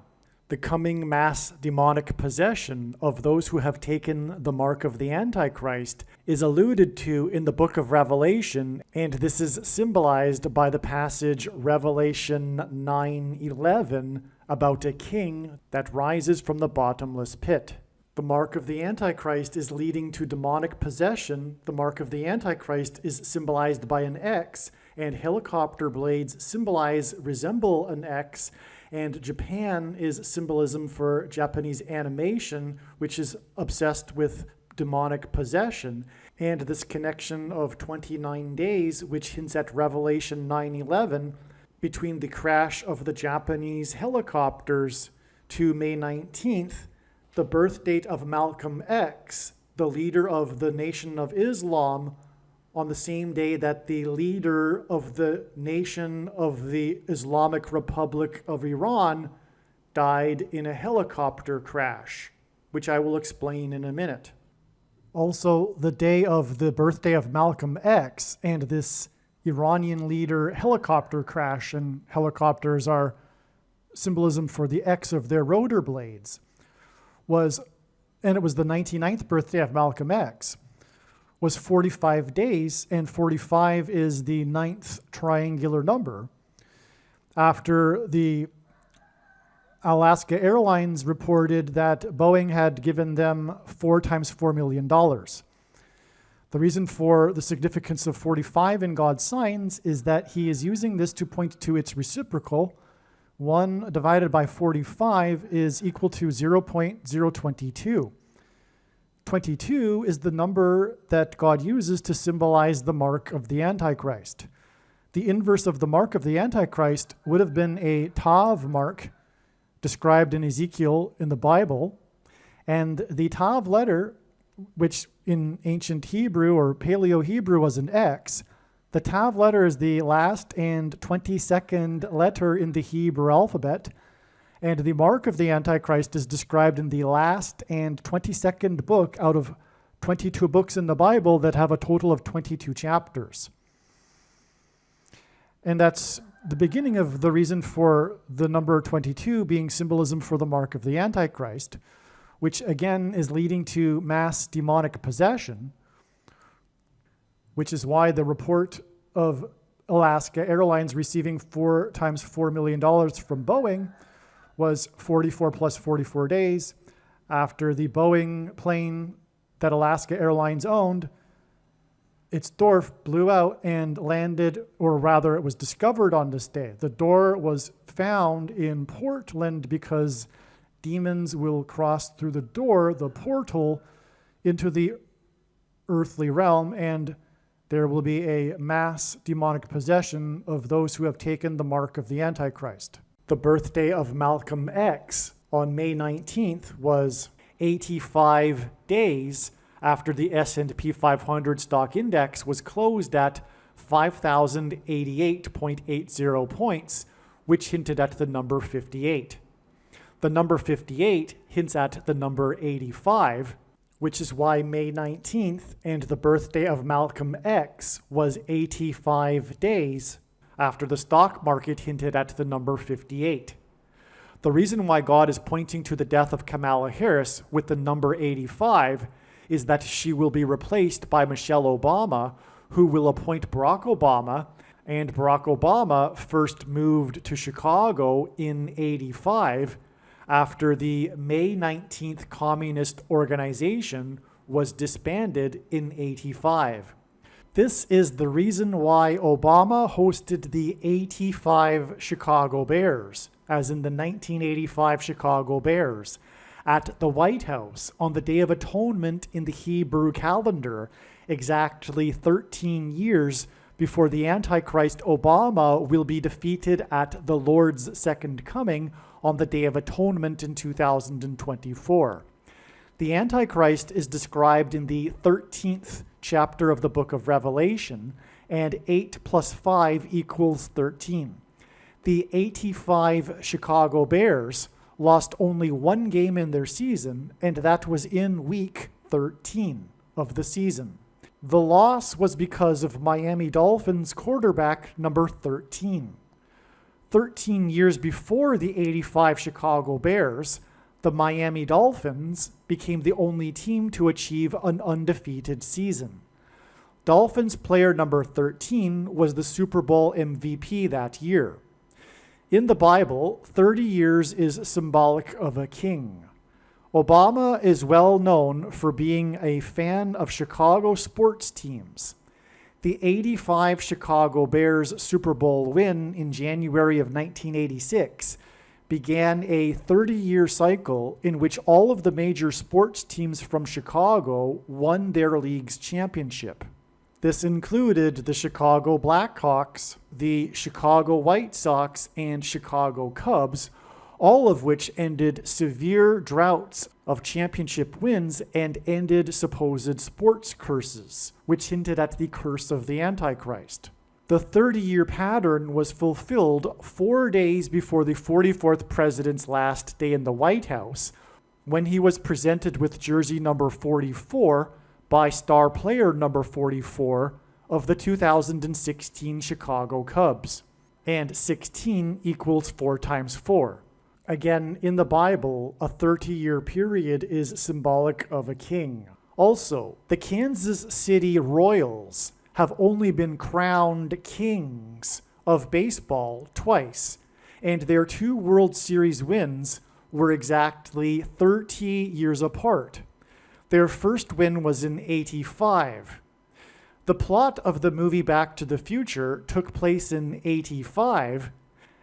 The coming mass demonic possession of those who have taken the mark of the Antichrist is alluded to in the book of Revelation, and this is symbolized by the passage Revelation 9:11 about a king that rises from the bottomless pit. The mark of the Antichrist is leading to demonic possession. The mark of the Antichrist is symbolized by an X, and helicopter blades resemble an X, and Japan is symbolism for Japanese animation, which is obsessed with demonic possession. And this connection of 29 days, which hints at Revelation 9:11, between the crash of the Japanese helicopters to May 19th, the birth date of Malcolm X, the leader of the Nation of Islam, on the same day that the leader of the Nation of the Islamic Republic of Iran died in a helicopter crash, which I will explain in a minute. Also, the day of the birthday of Malcolm X and this Iranian leader helicopter crash, and helicopters are symbolism for the X of their rotor blades, and it was the 99th birthday of Malcolm X, was 45 days, and 45 is the 9th triangular number, after the Alaska Airlines reported that Boeing had given them 4 times $4 million. The reason for the significance of 45 in God's signs is that he is using this to point to its reciprocal. 1 divided by 45 is equal to 0.022. 22 is the number that God uses to symbolize the mark of the Antichrist. The inverse of the mark of the Antichrist would have been a Tav mark described in Ezekiel in the Bible, and the Tav letter, which in ancient Hebrew or Paleo-Hebrew was an X, the Tav letter is the last and 22nd letter in the Hebrew alphabet, and the mark of the Antichrist is described in the last and 22nd book out of 22 books in the Bible that have a total of 22 chapters. And that's the beginning of the reason for the number 22 being symbolism for the mark of the Antichrist, which again is leading to mass demonic possession, which is why the report of Alaska Airlines receiving 4 times $4 million from Boeing was 44 plus 44 days after the Boeing plane that Alaska Airlines owned, its door blew out and landed, or rather it was discovered on this day. The door was found in Portland because demons will cross through the door, the portal, into the earthly realm, and there will be a mass demonic possession of those who have taken the mark of the Antichrist. The birthday of Malcolm X on May 19th was 85 days after the S&P 500 stock index was closed at 5,088.80 points, which hinted at the number 58. The number 58 hints at the number 85, which is why May 19th and the birthday of Malcolm X was 85 days after the stock market hinted at the number 58. The reason why God is pointing to the death of Kamala Harris with the number 85 is that she will be replaced by Michelle Obama, who will appoint Barack Obama, and Barack Obama first moved to Chicago in 85 after the May 19th Communist Organization was disbanded in 85. This is the reason why Obama hosted the 85 Chicago Bears, as in the 1985 Chicago Bears, at the White House on the Day of Atonement in the Hebrew calendar, exactly 13 years before the Antichrist Obama will be defeated at the Lord's second coming on the Day of Atonement in 2024. The Antichrist is described in the 13th chapter of the book of Revelation, and 8 plus 5 equals 13. The 85 Chicago Bears lost only one game in their season, and that was in week 13 of the season. The loss was because of Miami Dolphins quarterback number 13. 13 years before the 85 Chicago Bears, the Miami Dolphins became the only team to achieve an undefeated season. Dolphins player number 13 was the Super Bowl MVP that year. In the Bible, 30 years is symbolic of a king. Obama is well known for being a fan of Chicago sports teams. The 85 Chicago Bears Super Bowl win in January of 1986 began a 30-year cycle in which all of the major sports teams from Chicago won their league's championship. This included the Chicago Blackhawks, the Chicago White Sox, and Chicago Cubs, all of which ended severe droughts of championship wins and ended supposed sports curses, which hinted at the curse of the Antichrist. The 30-year pattern was fulfilled 4 days before the 44th president's last day in the White House, when he was presented with jersey number 44 by star player number 44 of the 2016 Chicago Cubs. And 16 equals 4 times 4. Again, in the Bible, a 30-year period is symbolic of a king. Also, the Kansas City Royals have only been crowned kings of baseball twice, and their 2 World Series wins were exactly 30 years apart. Their first win was in 85. The plot of the movie Back to the Future took place in 85,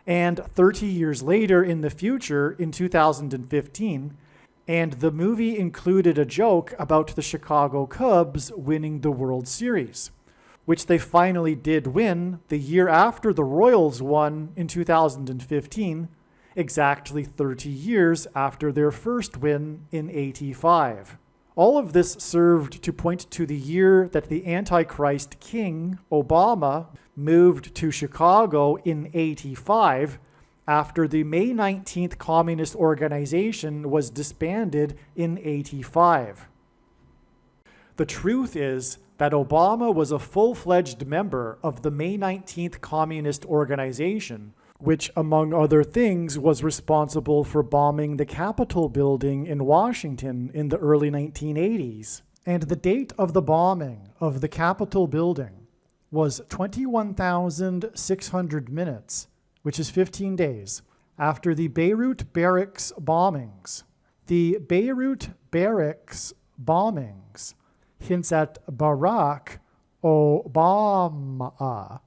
and 30 years later in the future, in 2015, and the movie included a joke about the Chicago Cubs winning the World Series, which they finally did win the year after the Royals won in 2015, exactly 30 years after their first win in 85. All of this served to point to the year that the Antichrist king, Obama, moved to Chicago in 85 after the May 19th Communist Organization was disbanded in 85. The truth is that Obama was a full-fledged member of the May 19th Communist Organization, which, among other things, was responsible for bombing the Capitol building in Washington in the early 1980s. And the date of the bombing of the Capitol building was 21,600 minutes, which is 15 days, after the Beirut barracks bombings. The Beirut barracks bombings hints at Barack Obama,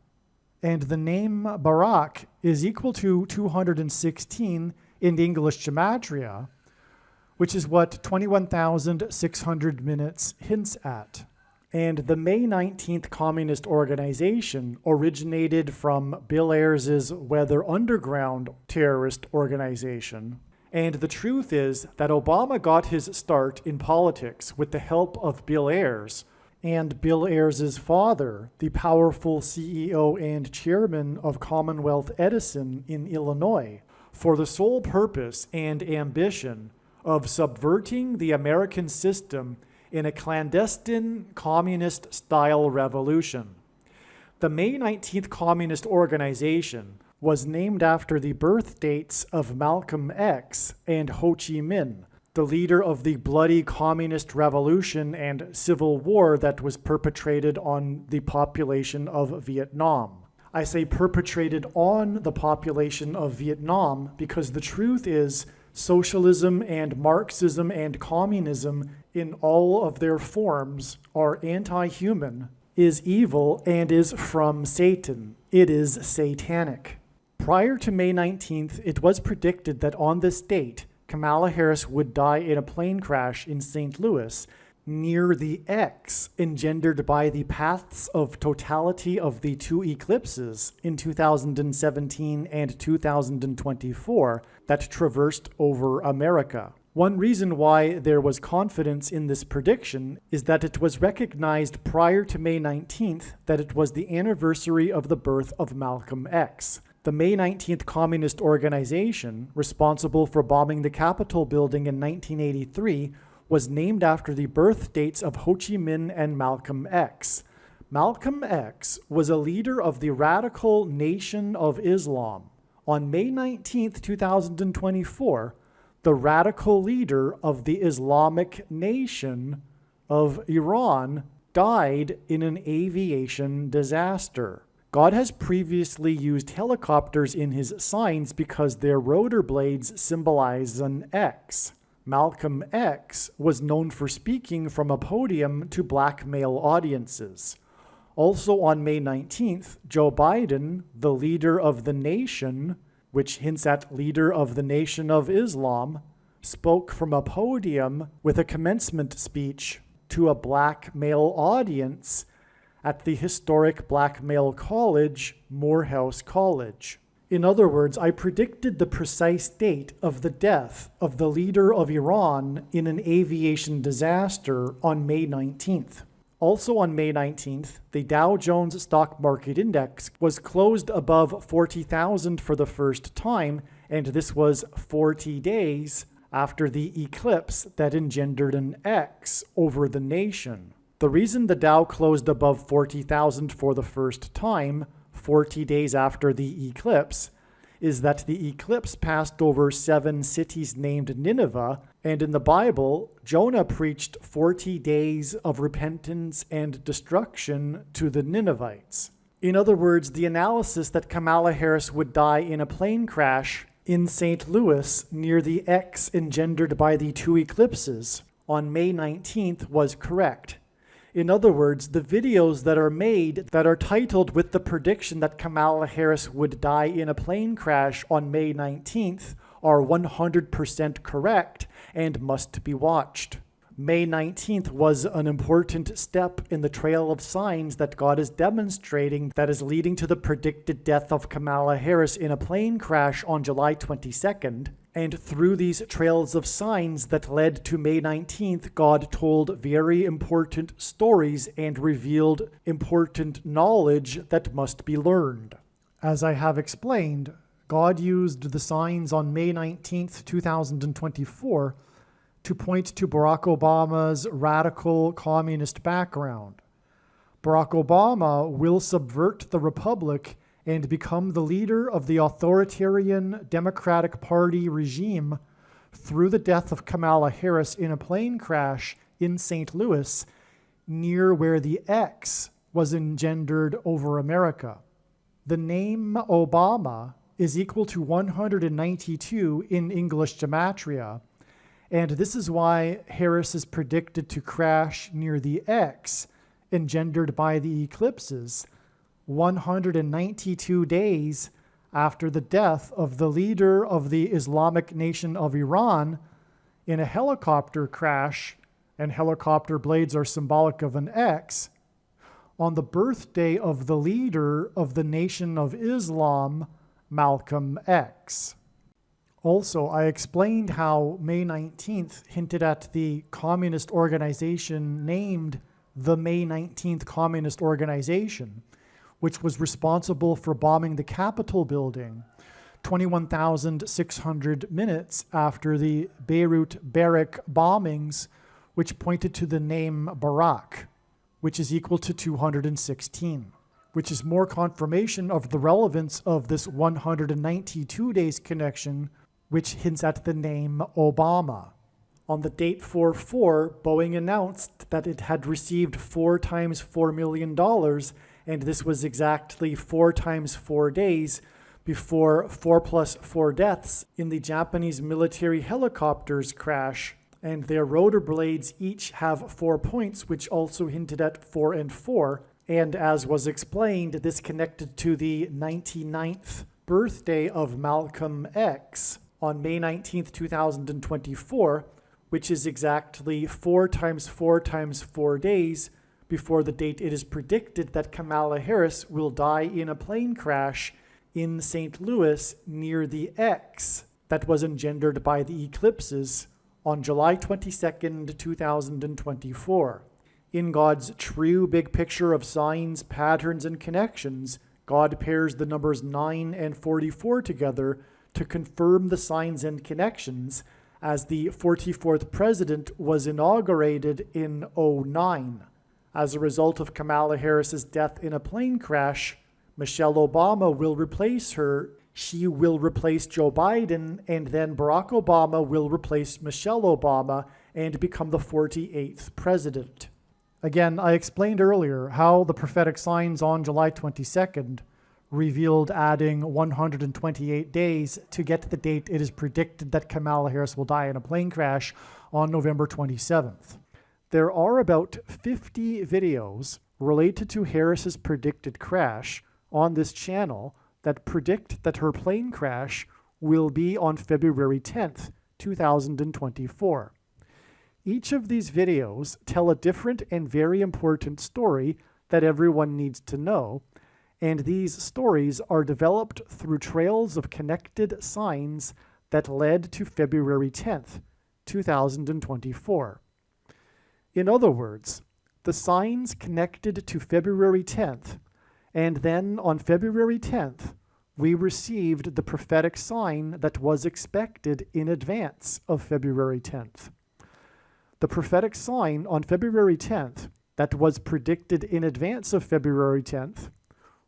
and the name Barack is equal to 216 in English gematria, which is what 21,600 minutes hints at. And the May 19th Communist Organization originated from Bill Ayers' Weather Underground terrorist organization. And the truth is that Obama got his start in politics with the help of Bill Ayers, and Bill Ayers' father, the powerful CEO and chairman of Commonwealth Edison in Illinois, for the sole purpose and ambition of subverting the American system in a clandestine communist-style revolution. The May 19th Communist Organization was named after the birth dates of Malcolm X and Ho Chi Minh, the leader of the bloody communist revolution and civil war that was perpetrated on the population of Vietnam. I say perpetrated on the population of Vietnam because the truth is socialism and Marxism and communism in all of their forms are anti-human, is evil, and is from Satan. It is satanic. Prior to May 19th, it was predicted that on this date, Kamala Harris would die in a plane crash in St. Louis near the X engendered by the paths of totality of the two eclipses in 2017 and 2024 that traversed over America. One reason why there was confidence in this prediction is that it was recognized prior to May 19th that it was the anniversary of the birth of Malcolm X. The May 19th Communist Organization, responsible for bombing the Capitol building in 1983, was named after the birth dates of Ho Chi Minh and Malcolm X. Malcolm X was a leader of the radical Nation of Islam. On May 19, 2024, the radical leader of the Islamic Nation of Iran died in an aviation disaster. God has previously used helicopters in his signs because their rotor blades symbolize an X. Malcolm X was known for speaking from a podium to black male audiences. Also on May 19th, Joe Biden, the leader of the nation, which hints at leader of the Nation of Islam, spoke from a podium with a commencement speech to a black male audience at the historic black male college, Morehouse College. In other words, I predicted the precise date of the death of the leader of Iran in an aviation disaster on May 19th. Also on May 19th, the Dow Jones Stock Market Index was closed above 40,000 for the first time, and this was 40 days after the eclipse that engendered an X over the nation. The reason the Dow closed above 40,000 for the first time, 40 days after the eclipse, is that the eclipse passed over 7 cities named Nineveh, and in the Bible, Jonah preached 40 days of repentance and destruction to the Ninevites. In other words, the analysis that Kamala Harris would die in a plane crash in St. Louis near the X engendered by the two eclipses on May 19th was correct. In other words, the videos that are made that are titled with the prediction that Kamala Harris would die in a plane crash on May 19th are 100% correct and must be watched. May 19th was an important step in the trail of signs that God is demonstrating that is leading to the predicted death of Kamala Harris in a plane crash on July 22nd. And through these trails of signs that led to May 19th, God told very important stories and revealed important knowledge that must be learned. As I have explained, God used the signs on May 19th, 2024 to point to Barack Obama's radical communist background. Barack Obama will subvert the republic and become the leader of the authoritarian Democratic Party regime through the death of Kamala Harris in a plane crash in St. Louis, near where the X was engendered over America. The name Obama is equal to 192 in English gematria, and this is why Harris is predicted to crash near the X engendered by the eclipses, 192 days after the death of the leader of the Islamic nation of Iran in a helicopter crash, and helicopter blades are symbolic of an X, on the birthday of the leader of the Nation of Islam, Malcolm X. Also, I explained how May 19th hinted at the communist organization named the May 19th Communist Organization, which was responsible for bombing the Capitol building 21,600 minutes after the Beirut barrack bombings, which pointed to the name Barak, which is equal to 216, which is more confirmation of the relevance of this 192 days connection, which hints at the name Obama. On the date 4/4, Boeing announced that it had received 4 times $4 million, and this was exactly 4 times 4 days before 4 plus 4 deaths in the Japanese military helicopters crash, and their rotor blades each have 4 points, which also hinted at 4 and 4, and as was explained, this connected to the 99th birthday of Malcolm X on May 19th, 2024, which is exactly 4 times 4 times 4 days before the date it is predicted that Kamala Harris will die in a plane crash in St. Louis near the X that was engendered by the eclipses on July 22nd, 2024. In God's true big picture of signs, patterns, and connections, God pairs the numbers 9 and 44 together to confirm the signs and connections, as the 44th president was inaugurated in 2009. As a result of Kamala Harris's death in a plane crash, Michelle Obama will replace her. She will replace Joe Biden, and then Barack Obama will replace Michelle Obama and become the 48th president. Again, I explained earlier how the prophetic signs on July 22nd revealed adding 128 days to get the date it is predicted that Kamala Harris will die in a plane crash on November 27th. There are about 50 videos related to Harris's predicted crash on this channel that predict that her plane crash will be on February 10th, 2024. Each of these videos tell a different and very important story that everyone needs to know, and these stories are developed through trails of connected signs that led to February 10th, 2024. In other words, the signs connected to February 10th, and then on February 10th, we received the prophetic sign that was expected in advance of February 10th. The prophetic sign on February 10th that was predicted in advance of February 10th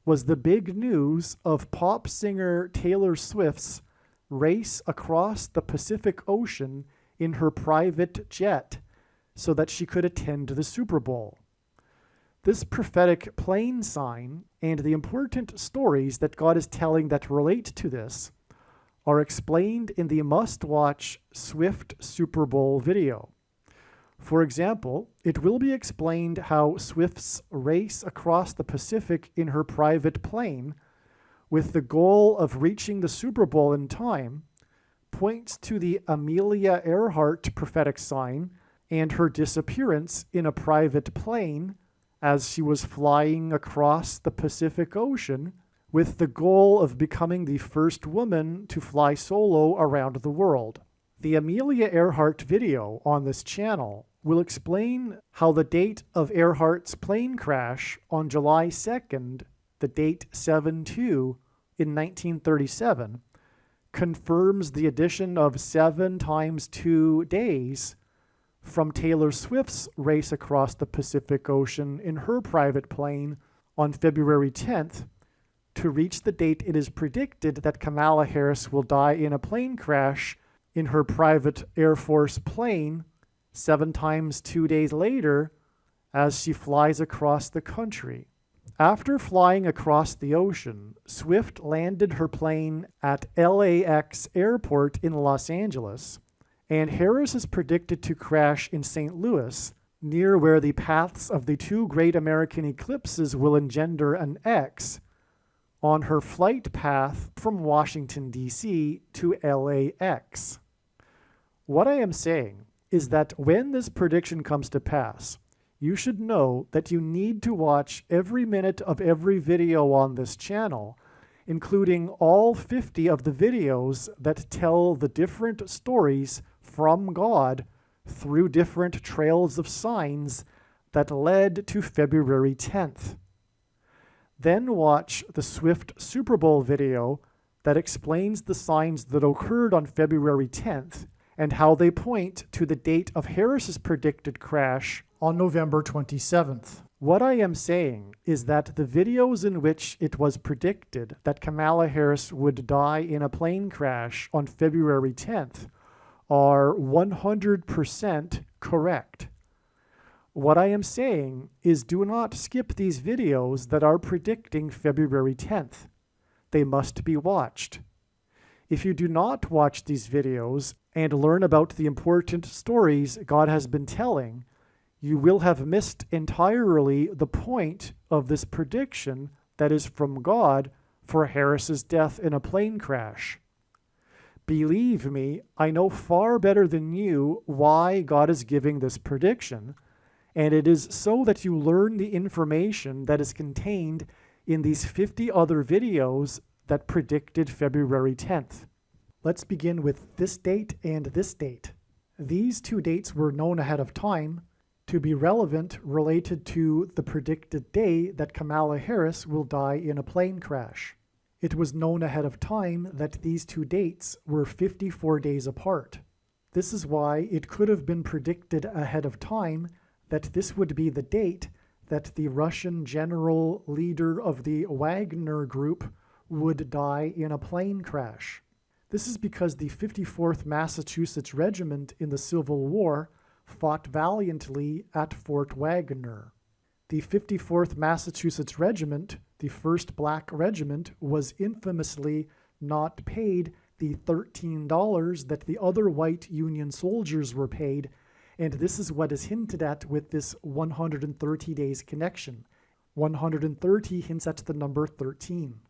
was the big news of pop singer Taylor Swift's race across the Pacific Ocean in her private jet so that she could attend the Super Bowl. This prophetic plane sign and the important stories that God is telling that relate to this are explained in the must-watch Swift Super Bowl video. For example, it will be explained how Swift's race across the Pacific in her private plane, with the goal of reaching the Super Bowl in time, points to the Amelia Earhart prophetic sign and her disappearance in a private plane as she was flying across the Pacific Ocean with the goal of becoming the first woman to fly solo around the world. The Amelia Earhart video on this channel will explain how the date of Earhart's plane crash on July 2nd, the date 7/2 in 1937, confirms the addition of 7 times 2 days from Taylor Swift's race across the Pacific Ocean in her private plane on February 10th to reach the date it is predicted that Kamala Harris will die in a plane crash in her private Air Force plane 7 times 2 days later as she flies across the country. After flying across the ocean, Swift landed her plane at LAX Airport in Los Angeles, and Harris is predicted to crash in St. Louis, near where the paths of the two great American eclipses will engender an X on her flight path from Washington, D.C. to LAX. What I am saying is that when this prediction comes to pass, you should know that you need to watch every minute of every video on this channel, including all 50 of the videos that tell the different stories from God through different trails of signs that led to February 10th. Then watch the Swift Super Bowl video that explains the signs that occurred on February 10th and how they point to the date of Harris's predicted crash on November 27th. What I am saying is that the videos in which it was predicted that Kamala Harris would die in a plane crash on February 10th are 100% correct. What I am saying is do not skip these videos that are predicting February 10th. They must be watched. If you do not watch these videos and learn about the important stories God has been telling, you will have missed entirely the point of this prediction that is from God for Harris's death in a plane crash. Believe me, I know far better than you why God is giving this prediction, and it is so that you learn the information that is contained in these 50 other videos that predicted February 10th. Let's begin with this date and this date. These two dates were known ahead of time to be relevant related to the predicted day that Kamala Harris will die in a plane crash. It was known ahead of time that these two dates were 54 days apart. This is why it could have been predicted ahead of time that this would be the date that the Russian general leader of the Wagner Group would die in a plane crash. This is because the 54th Massachusetts Regiment in the Civil War fought valiantly at Fort Wagner. The 54th Massachusetts Regiment, the first black regiment, was infamously not paid the $13 that the other white Union soldiers were paid, and this is what is hinted at with this 130 days connection. 130 hints at the number 13.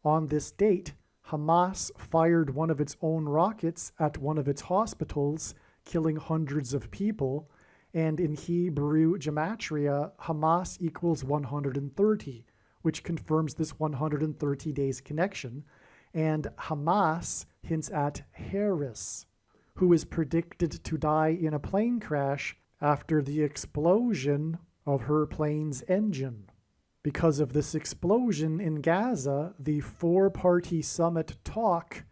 On this date, Hamas fired one of its own rockets at one of its hospitals, killing hundreds of people, and in Hebrew gematria, Hamas equals 130, which confirms this 130 days connection, and Hamas hints at Harris, who is predicted to die in a plane crash after the explosion of her plane's engine. Because of this explosion in Gaza, the four-party summit talk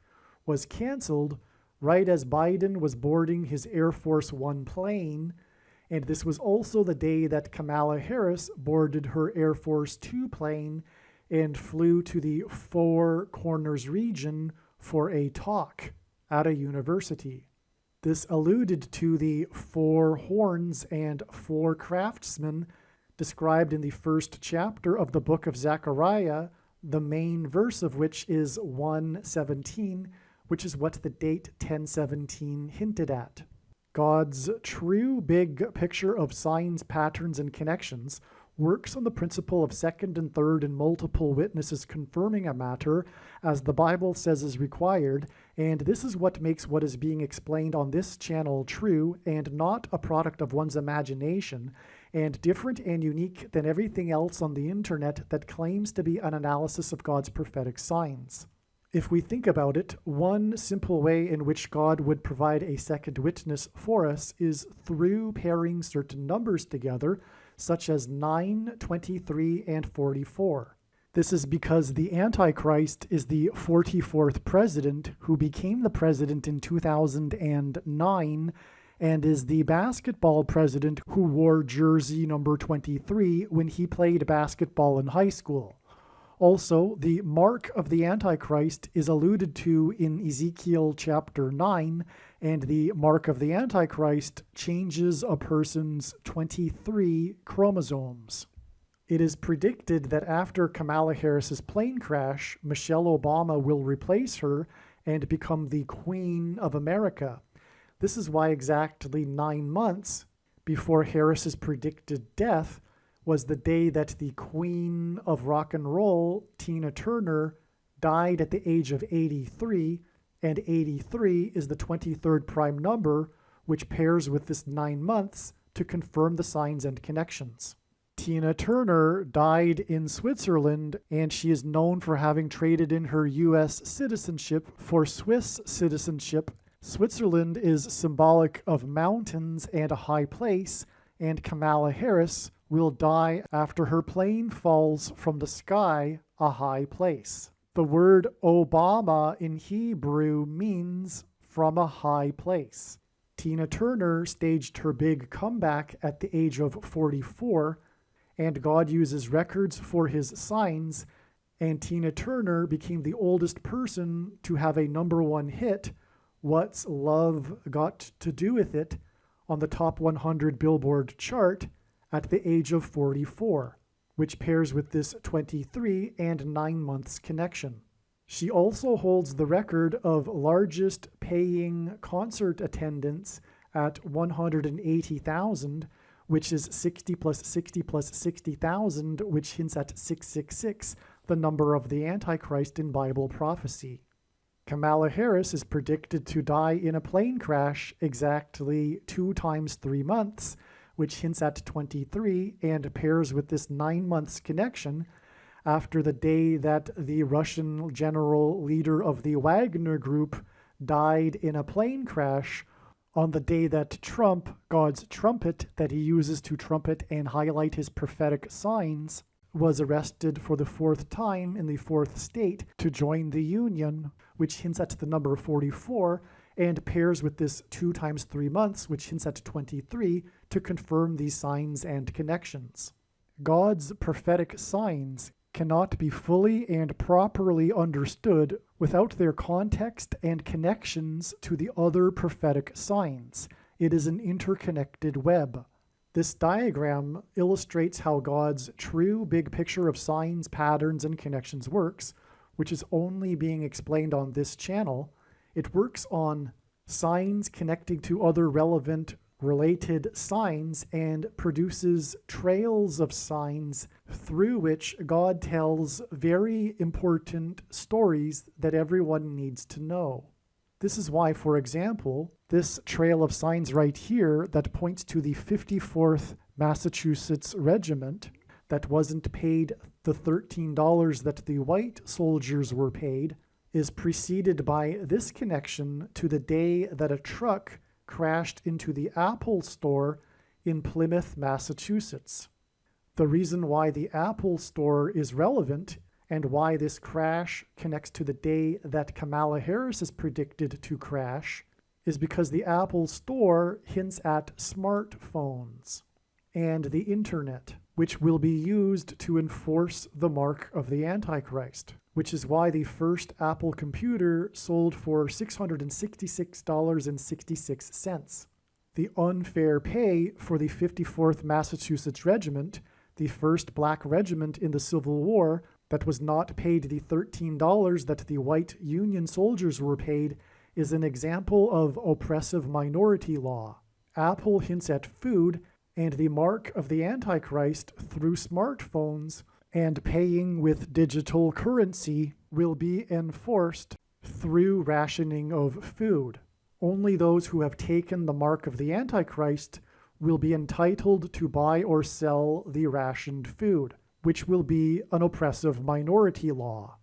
was canceled right as Biden was boarding his Air Force One plane, and this was also the day that Kamala Harris boarded her Air Force Two plane and flew to the Four Corners region for a talk at a university. This alluded to the four horns and four craftsmen described in the first chapter of the book of Zechariah, the main verse of which is 1:17, which is what the date 1017 hinted at. God's true big picture of signs, patterns, and connections works on the principle of second and third and multiple witnesses confirming a matter, as the Bible says is required, and this is what makes what is being explained on this channel true and not a product of one's imagination, and different and unique than everything else on the internet that claims to be an analysis of God's prophetic signs. If we think about it, one simple way in which God would provide a second witness for us is through pairing certain numbers together, such as 9, 23, and 44. This is because the Antichrist is the 44th president who became the president in 2009 and is the basketball president who wore jersey number 23 when he played basketball in high school. Also, the mark of the Antichrist is alluded to in Ezekiel chapter 9, and the mark of the Antichrist changes a person's 23 chromosomes. It is predicted that after Kamala Harris's plane crash, Michelle Obama will replace her and become the Queen of America. This is why exactly 9 months before Harris's predicted death was the day that the Queen of Rock and Roll, Tina Turner, died at the age of 83, and 83 is the 23rd prime number, which pairs with this 9 months to confirm the signs and connections. Tina Turner died in Switzerland, and she is known for having traded in her U.S. citizenship for Swiss citizenship. Switzerland is symbolic of mountains and a high place, and Kamala Harris will die after her plane falls from the sky, a high place. The word Obama in Hebrew means from a high place. Tina Turner staged her big comeback at the age of 44, and God uses records for his signs, and Tina Turner became the oldest person to have a #1 hit, What's Love Got to Do With It, on the top 100 Billboard chart at the age of 44, which pairs with this 23 and 9 months connection. She also holds the record of largest paying concert attendance at 180,000, which is 60 plus 60 plus 60,000, which hints at 666, the number of the Antichrist in Bible prophecy. Kamala Harris is predicted to die in a plane crash exactly 2 times 3 months, which hints at 23 and pairs with this 9 months connection after the day that the Russian general leader of the Wagner Group died in a plane crash, on the day that Trump, God's trumpet that he uses to trumpet and highlight his prophetic signs, was arrested for the 4th time in the 4th state to join the Union, which hints at the number 44 and pairs with this 2 times 3 months, which hints at 23, to confirm these signs and connections. God's prophetic signs cannot be fully and properly understood without their context and connections to the other prophetic signs. It is an interconnected web. This diagram illustrates how God's true big picture of signs, patterns, and connections works, which is only being explained on this channel. It works on signs connecting to other relevant related signs and produces trails of signs through which God tells very important stories that everyone needs to know. This is why, for example, this trail of signs right here that points to the 54th Massachusetts Regiment that wasn't paid the $13 that the white soldiers were paid is preceded by this connection to the day that a truck crashed into the Apple store in Plymouth, Massachusetts. The reason why the Apple store is relevant and why this crash connects to the day that Kamala Harris is predicted to crash is because the Apple store hints at smartphones and the internet, which will be used to enforce the mark of the Antichrist, which is why the first Apple computer sold for $666.66. The unfair pay for the 54th Massachusetts Regiment, the first black regiment in the Civil War that was not paid the $13 that the white Union soldiers were paid, is an example of oppressive minority law. Apple hints at food and the mark of the Antichrist through smartphones, and paying with digital currency will be enforced through rationing of food. Only those who have taken the mark of the Antichrist will be entitled to buy or sell the rationed food, which will be an oppressive minority law.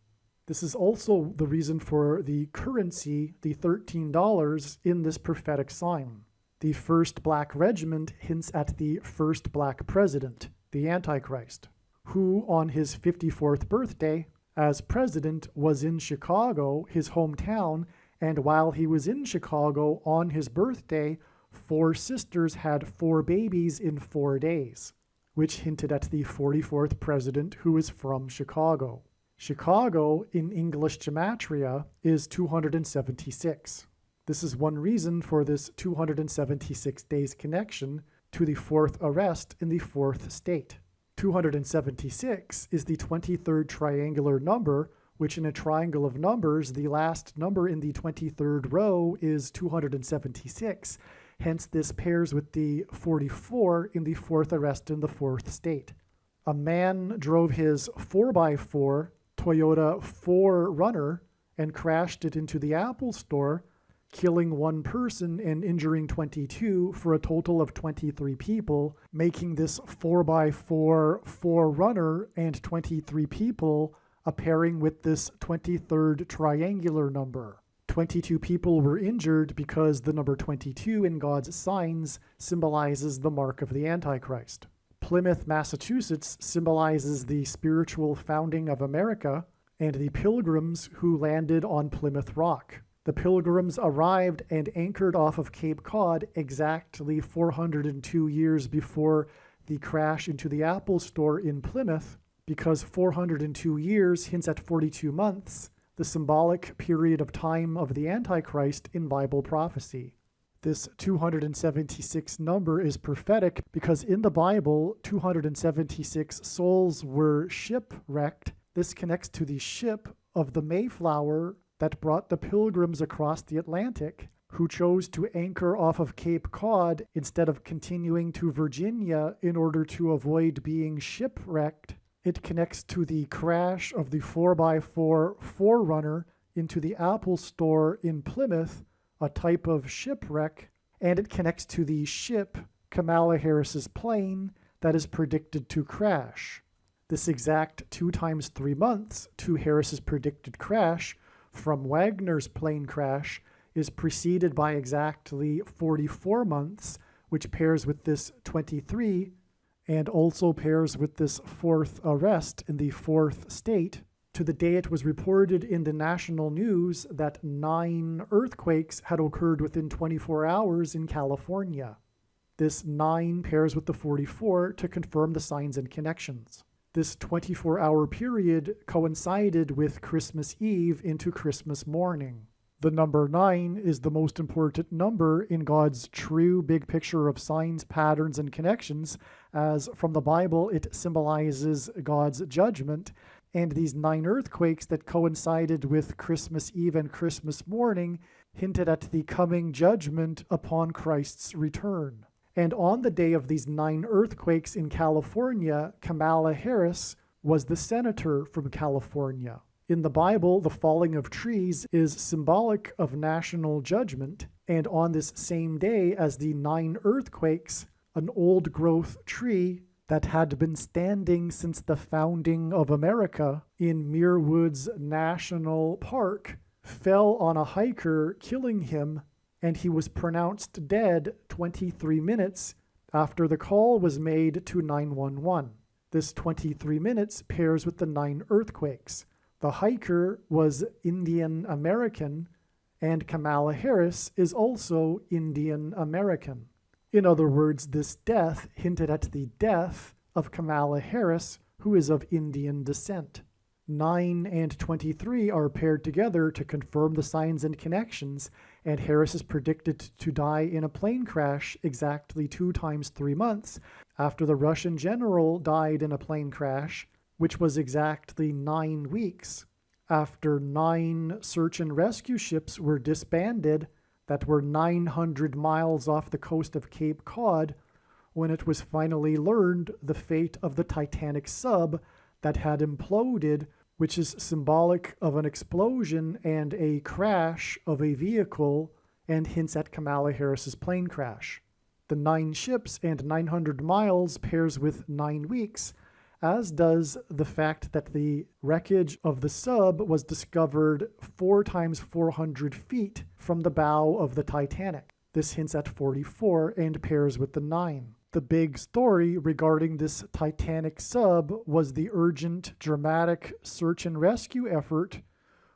This is also the reason for the currency, the $13, in this prophetic sign. The first black regiment hints at the first black president, the Antichrist, who on his 54th birthday as president was in Chicago, his hometown, and while he was in Chicago on his birthday, 4 sisters had 4 babies in 4 days, which hinted at the 44th president who is from Chicago. Chicago in English gematria is 276. This is one reason for this 276 days connection to the 4th arrest in the 4th state. 276 is the 23rd triangular number, which in a triangle of numbers, the last number in the 23rd row is 276. Hence, this pairs with the 44 in the fourth arrest in the fourth state. A man drove his 4x4 Toyota 4Runner and crashed it into the Apple Store, killing one person and injuring 22 for a total of 23 people, making this 4x4 4Runner and 23 people a pairing with this 23rd triangular number. 22 people were injured because the number 22 in God's signs symbolizes the mark of the Antichrist. Plymouth, Massachusetts symbolizes the spiritual founding of America and the Pilgrims who landed on Plymouth Rock. The Pilgrims arrived and anchored off of Cape Cod exactly 402 years before the crash into the Apple Store in Plymouth, because 402 years hints at 42 months, the symbolic period of time of the Antichrist in Bible prophecy. This 276 number is prophetic because in the Bible, 276 souls were shipwrecked. This connects to the ship of the Mayflower that brought the Pilgrims across the Atlantic, who chose to anchor off of Cape Cod instead of continuing to Virginia in order to avoid being shipwrecked. It connects to the crash of the 4x4 4Runner into the Apple Store in Plymouth, a type of shipwreck, and it connects to the ship, Kamala Harris's plane, that is predicted to crash. This exact 2 times 3 months to Harris's predicted crash from Wagner's plane crash is preceded by exactly 44 months, which pairs with this 23 and also pairs with this fourth arrest in the fourth state, to the day it was reported in the national news that 9 earthquakes had occurred within 24 hours in California. This 9 pairs with the 44 to confirm the signs and connections. This 24-hour period coincided with Christmas Eve into Christmas morning. The number 9 is the most important number in God's true big picture of signs, patterns, and connections, as from the Bible it symbolizes God's judgment, and these 9 earthquakes that coincided with Christmas Eve and Christmas morning hinted at the coming judgment upon Christ's return. And on the day of these 9 earthquakes in California, Kamala Harris was the senator from California. In the Bible, the falling of trees is symbolic of national judgment, and on this same day as the 9 earthquakes, an old-growth tree that had been standing since the founding of America in Muir Woods National Park fell on a hiker, killing him, and he was pronounced dead 23 minutes after the call was made to 911. This 23 minutes pairs with the 9 earthquakes. The hiker was Indian American, and Kamala Harris is also Indian American. In other words, this death hinted at the death of Kamala Harris, who is of Indian descent. 9 and 23 are paired together to confirm the signs and connections, and Harris is predicted to die in a plane crash exactly 2 times 3 months after the Russian general died in a plane crash, which was exactly 9 weeks after 9 search and rescue ships were disbanded that were 900 miles off the coast of Cape Cod, when it was finally learned the fate of the Titanic sub that had imploded, which is symbolic of an explosion and a crash of a vehicle and hints at Kamala Harris's plane crash. The 9 ships and 900 miles pairs with 9 weeks, as does the fact that the wreckage of the sub was discovered 4 times 400 feet from the bow of the Titanic. This hints at 44 and pairs with the 9. The big story regarding this Titanic sub was the urgent, dramatic search and rescue effort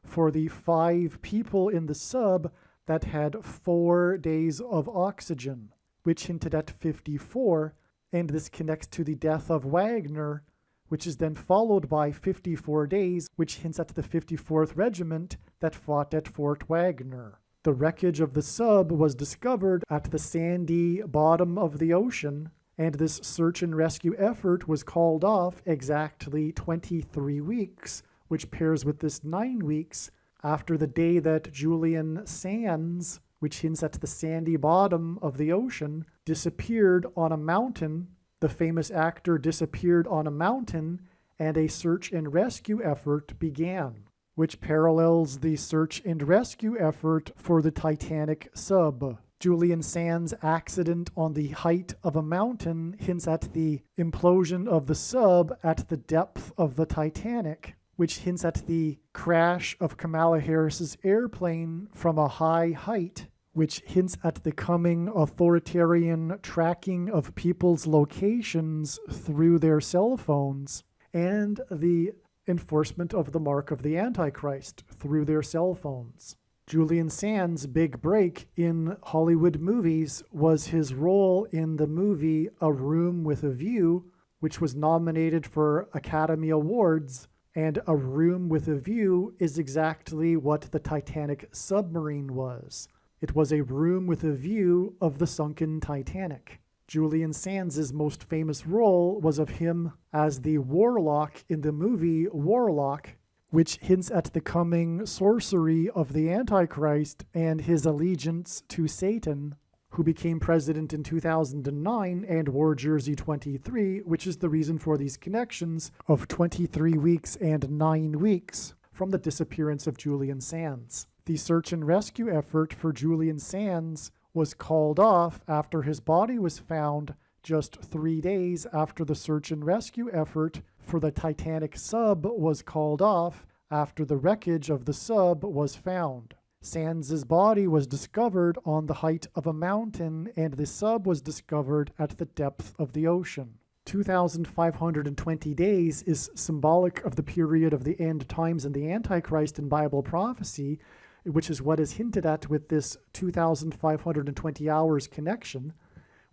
for the 5 people in the sub that had 4 days of oxygen, which hinted at 54, and this connects to the death of Wagner, which is then followed by 54 days, which hints at the 54th Regiment that fought at Fort Wagner. The wreckage of the sub was discovered at the sandy bottom of the ocean, and this search and rescue effort was called off exactly 23 weeks, which pairs with this 9 weeks after the day that Julian Sands, which hints at the sandy bottom of the ocean, disappeared on a mountain. The famous actor disappeared on a mountain, and a search and rescue effort began, which parallels the search and rescue effort for the Titanic sub. Julian Sands' accident on the height of a mountain hints at the implosion of the sub at the depth of the Titanic, which hints at the crash of Kamala Harris's airplane from a high height, which hints at the coming authoritarian tracking of people's locations through their cell phones, and the enforcement of the mark of the Antichrist through their cell phones. Julian Sands' big break in Hollywood movies was his role in the movie A Room with a View, which was nominated for Academy Awards, and A Room with a View is exactly what the Titanic submarine was. It was a room with a view of the sunken Titanic. Julian Sands' most famous role was of him as the warlock in the movie Warlock, which hints at the coming sorcery of the Antichrist and his allegiance to Satan, who became president in 2009 and wore jersey 23, which is the reason for these connections of 23 weeks and 9 weeks from the disappearance of Julian Sands. The search and rescue effort for Julian Sands was called off after his body was found just 3 days after the search and rescue effort for the Titanic sub was called off after the wreckage of the sub was found. Sands' body was discovered on the height of a mountain, and the sub was discovered at the depth of the ocean. 2,520 days is symbolic of the period of the end times and the Antichrist in Bible prophecy, which is what is hinted at with this 2,520 hours connection,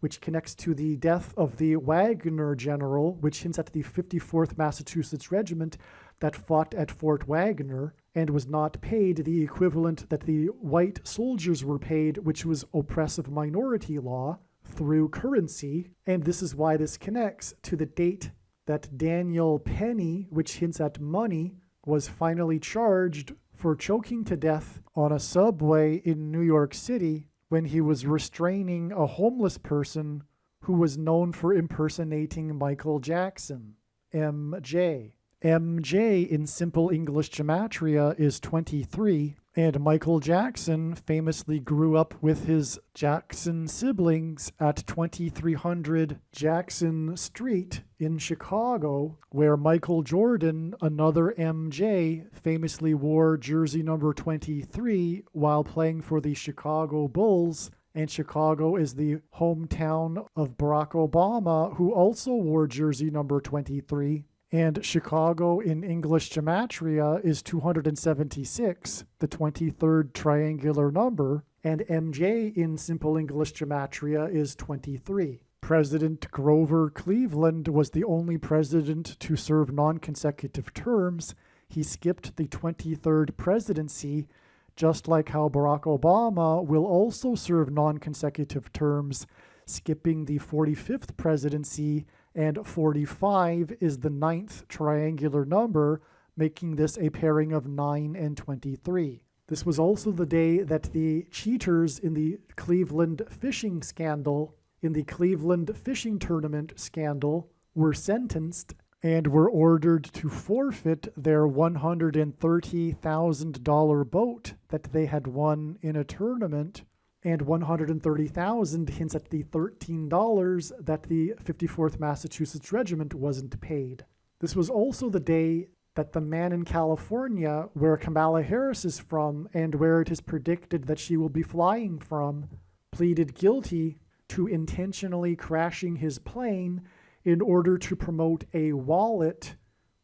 which connects to the death of the Wagner general, which hints at the 54th Massachusetts Regiment that fought at Fort Wagner and was not paid the equivalent that the white soldiers were paid, which was oppressive minority law, through currency. And this is why this connects to the date that Daniel Penny, which hints at money, was finally charged for choking to death on a subway in New York City when he was restraining a homeless person who was known for impersonating Michael Jackson, MJ. MJ in Simple English Gematria is 23, and Michael Jackson famously grew up with his Jackson siblings at 2300 Jackson Street in Chicago, where Michael Jordan, another MJ, famously wore jersey number 23 while playing for the Chicago Bulls, and Chicago is the hometown of Barack Obama, who also wore jersey number 23. And Chicago in English Gematria is 276, the 23rd triangular number, and MJ in Simple English Gematria is 23. President Grover Cleveland was the only president to serve non-consecutive terms. He skipped the 23rd presidency, just like how Barack Obama will also serve non-consecutive terms, skipping the 45th presidency, and 45 is the 9th triangular number, making this a pairing of 9 and 23. This was also the day that the cheaters in the Cleveland fishing scandal, in the Cleveland fishing tournament scandal, were sentenced and were ordered to forfeit their $130,000 boat that they had won in a tournament, and $130,000 hints at the $13 that the 54th Massachusetts Regiment wasn't paid. This was also the day that the man in California, where Kamala Harris is from and where it is predicted that she will be flying from, pleaded guilty to intentionally crashing his plane in order to promote a wallet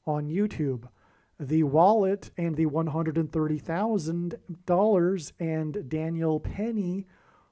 on YouTube. The wallet and the $130,000 and Daniel Penny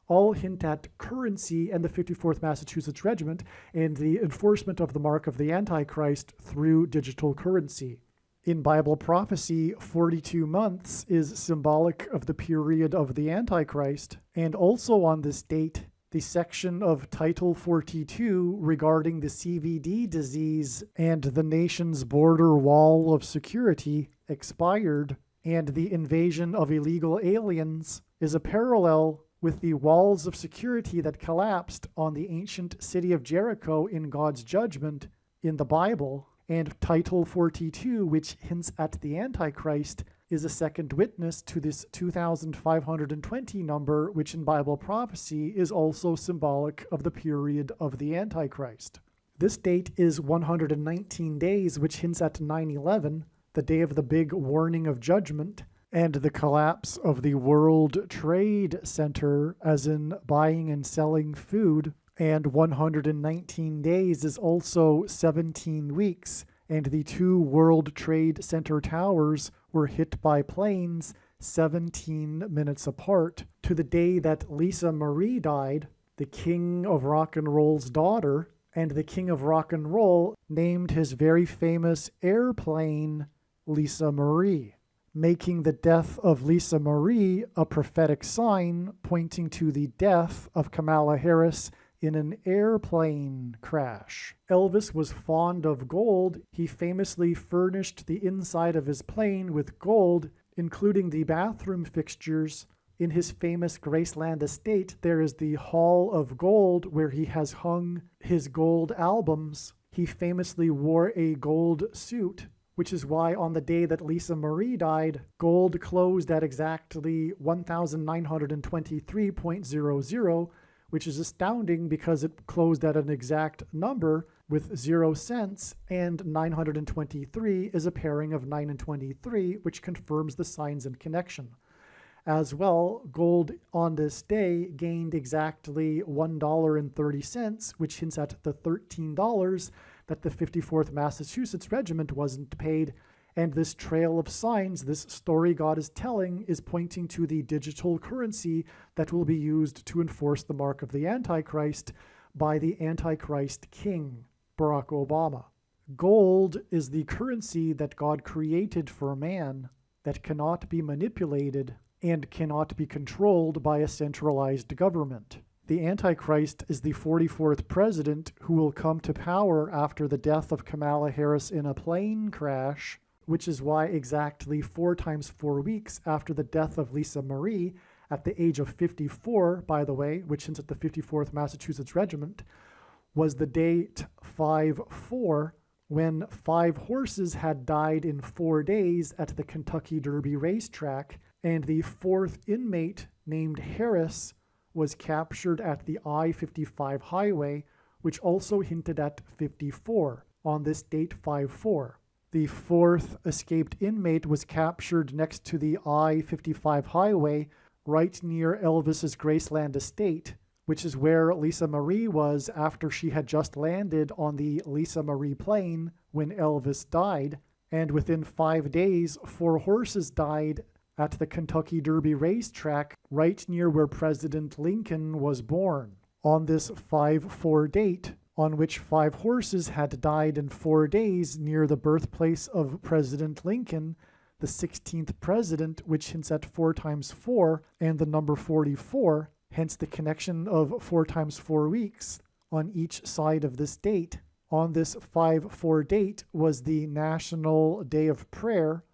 all hint at currency and the 54th Massachusetts Regiment and the enforcement of the mark of the Antichrist through digital currency. In Bible prophecy, 42 months is symbolic of the period of the Antichrist, and also on this date, The section of Title 42 regarding the CVD disease and the nation's border wall of security expired, and the invasion of illegal aliens is a parallel with the walls of security that collapsed on the ancient city of Jericho in God's judgment in the Bible. And Title 42, which hints at the Antichrist, is a second witness to this 2520 number, which in Bible prophecy is also symbolic of the period of the Antichrist. This date is 119 days, which hints at 9/11, the day of the big warning of judgment, and the collapse of the World Trade Center, as in buying and selling food. And 119 days is also 17 weeks, and the two World Trade Center towers were hit by planes 17 minutes apart, to the day that Lisa Marie died, the King of Rock and Roll's daughter, and the King of Rock and Roll named his very famous airplane Lisa Marie, making the death of Lisa Marie a prophetic sign pointing to the death of Kamala Harris in an airplane crash. Elvis was fond of gold. He famously furnished the inside of his plane with gold, including the bathroom fixtures. In his famous Graceland estate, there is the Hall of Gold where he has hung his gold albums. He famously wore a gold suit, which is why on the day that Lisa Marie died, gold closed at exactly 1,923.00, which is astounding because it closed at an exact number with 0 cents, and 923 is a pairing of 9 and 23, which confirms the signs and connection. As well, gold on this day gained exactly $1.30, which hints at the $13 that the 54th Massachusetts Regiment wasn't paid. And this trail of signs, this story God is telling, is pointing to the digital currency that will be used to enforce the mark of the Antichrist by the Antichrist King, Barack Obama. Gold is the currency that God created for man that cannot be manipulated and cannot be controlled by a centralized government. The Antichrist is the 44th president who will come to power after the death of Kamala Harris in a plane crash, which is why exactly 4 times 4 weeks after the death of Lisa Marie, at the age of 54, by the way, which hints at the 54th Massachusetts Regiment, was the date 5/4, when 5 horses had died in 4 days at the Kentucky Derby racetrack, and the 4th inmate, named Harris, was captured at the I-55 highway, which also hinted at 54, on this date 5/4. The 4th escaped inmate was captured next to the I-55 highway, right near Elvis's Graceland estate, which is where Lisa Marie was after she had just landed on the Lisa Marie plane when Elvis died. And within 5 days, 4 horses died at the Kentucky Derby racetrack, right near where President Lincoln was born. On this 5/4 date, on which 5 horses had died in 4 days near the birthplace of President Lincoln, the 16th president, which hints at 4 times 4 and the number 44, hence the connection of 4 times 4 weeks on each side of this date. On this 5/4 date was the National Day of Prayer,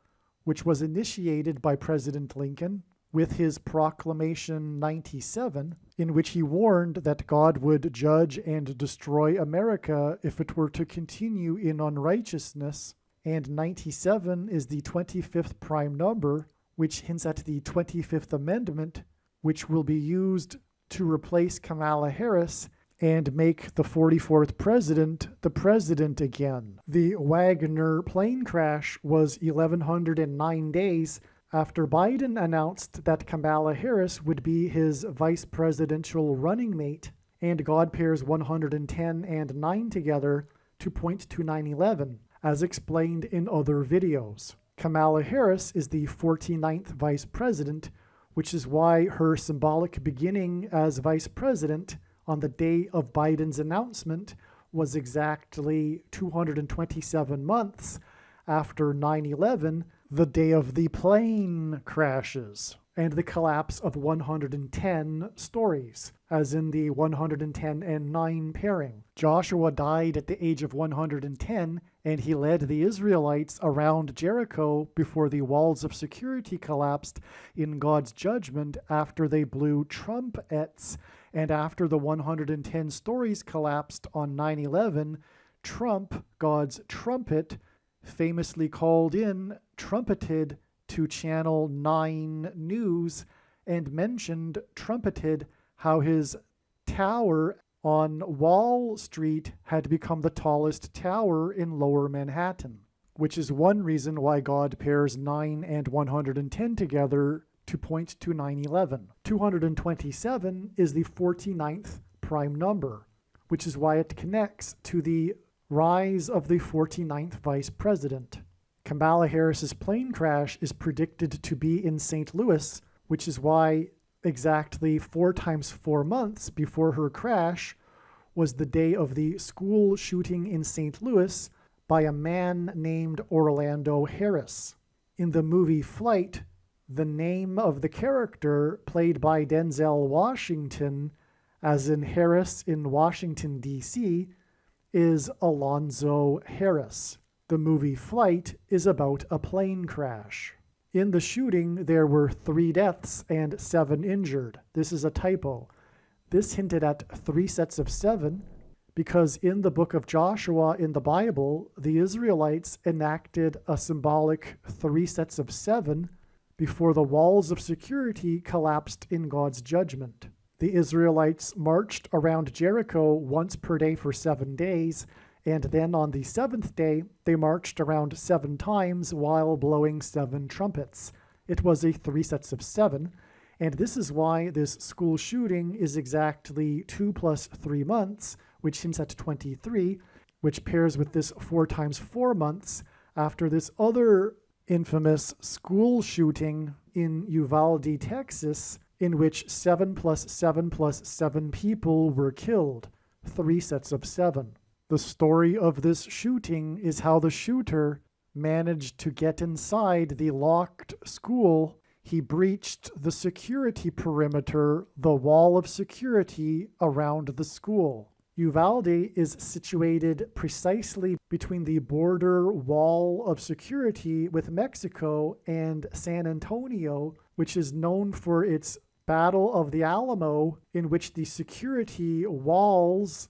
which was initiated by President Lincoln with his Proclamation 97, in which he warned that God would judge and destroy America if it were to continue in unrighteousness. And 97 is the 25th prime number, which hints at the 25th Amendment, which will be used to replace Kamala Harris and make the 44th president the president again. The Wagner plane crash was 1,109 days after Biden announced that Kamala Harris would be his vice presidential running mate, and God pairs 110 and 9 together to point to 9/11, as explained in other videos. Kamala Harris is the 49th vice president, which is why her symbolic beginning as vice president on the day of Biden's announcement was exactly 227 months after 9/11, the day of the plane crashes and the collapse of 110 stories. as in the 110 and 9 pairing. Joshua died at the age of 110, and he led the Israelites around Jericho before the walls of security collapsed in God's judgment after they blew trumpets. And after the 110 stories collapsed on 9/11, Trump, God's trumpet, famously called in, trumpeted to Channel 9 News and mentioned, trumpeted, how his tower on Wall Street had become the tallest tower in Lower Manhattan, which is one reason why God pairs 9 and 110 together to point to 9/11. 227 is the 49th prime number, which is why it connects to the rise of the 49th vice president. Kamala Harris's plane crash is predicted to be in St. Louis, which is why exactly 4 times 4 months before her crash was the day of the school shooting in St. Louis by a man named Orlando Harris. In the movie Flight, the name of the character played by Denzel Washington, as in Harris in Washington, D.C., is Alonzo Harris. The movie Flight is about a plane crash. In the shooting, there were 3 deaths and 7 injured. This is a typo. This hinted at 3 sets of 7 because in the book of Joshua in the Bible, the Israelites enacted a symbolic 3 sets of 7 before the walls of security collapsed in God's judgment. The Israelites marched around Jericho once per day for 7 days, and then on the 7th day, they marched around 7 times while blowing 7 trumpets. It was a 3 sets of 7, and this is why this school shooting is exactly 2 plus 3 months, which hints at 23, which pairs with this 4 times 4 months after this other infamous school shooting in Uvalde, Texas, in which 7 plus 7 plus 7 people were killed, 3 sets of 7. The story of this shooting is how the shooter managed to get inside the locked school. He breached the security perimeter, the wall of security around the school. Uvalde is situated precisely between the border wall of security with Mexico and San Antonio, which is known for its Battle of the Alamo, in which the security walls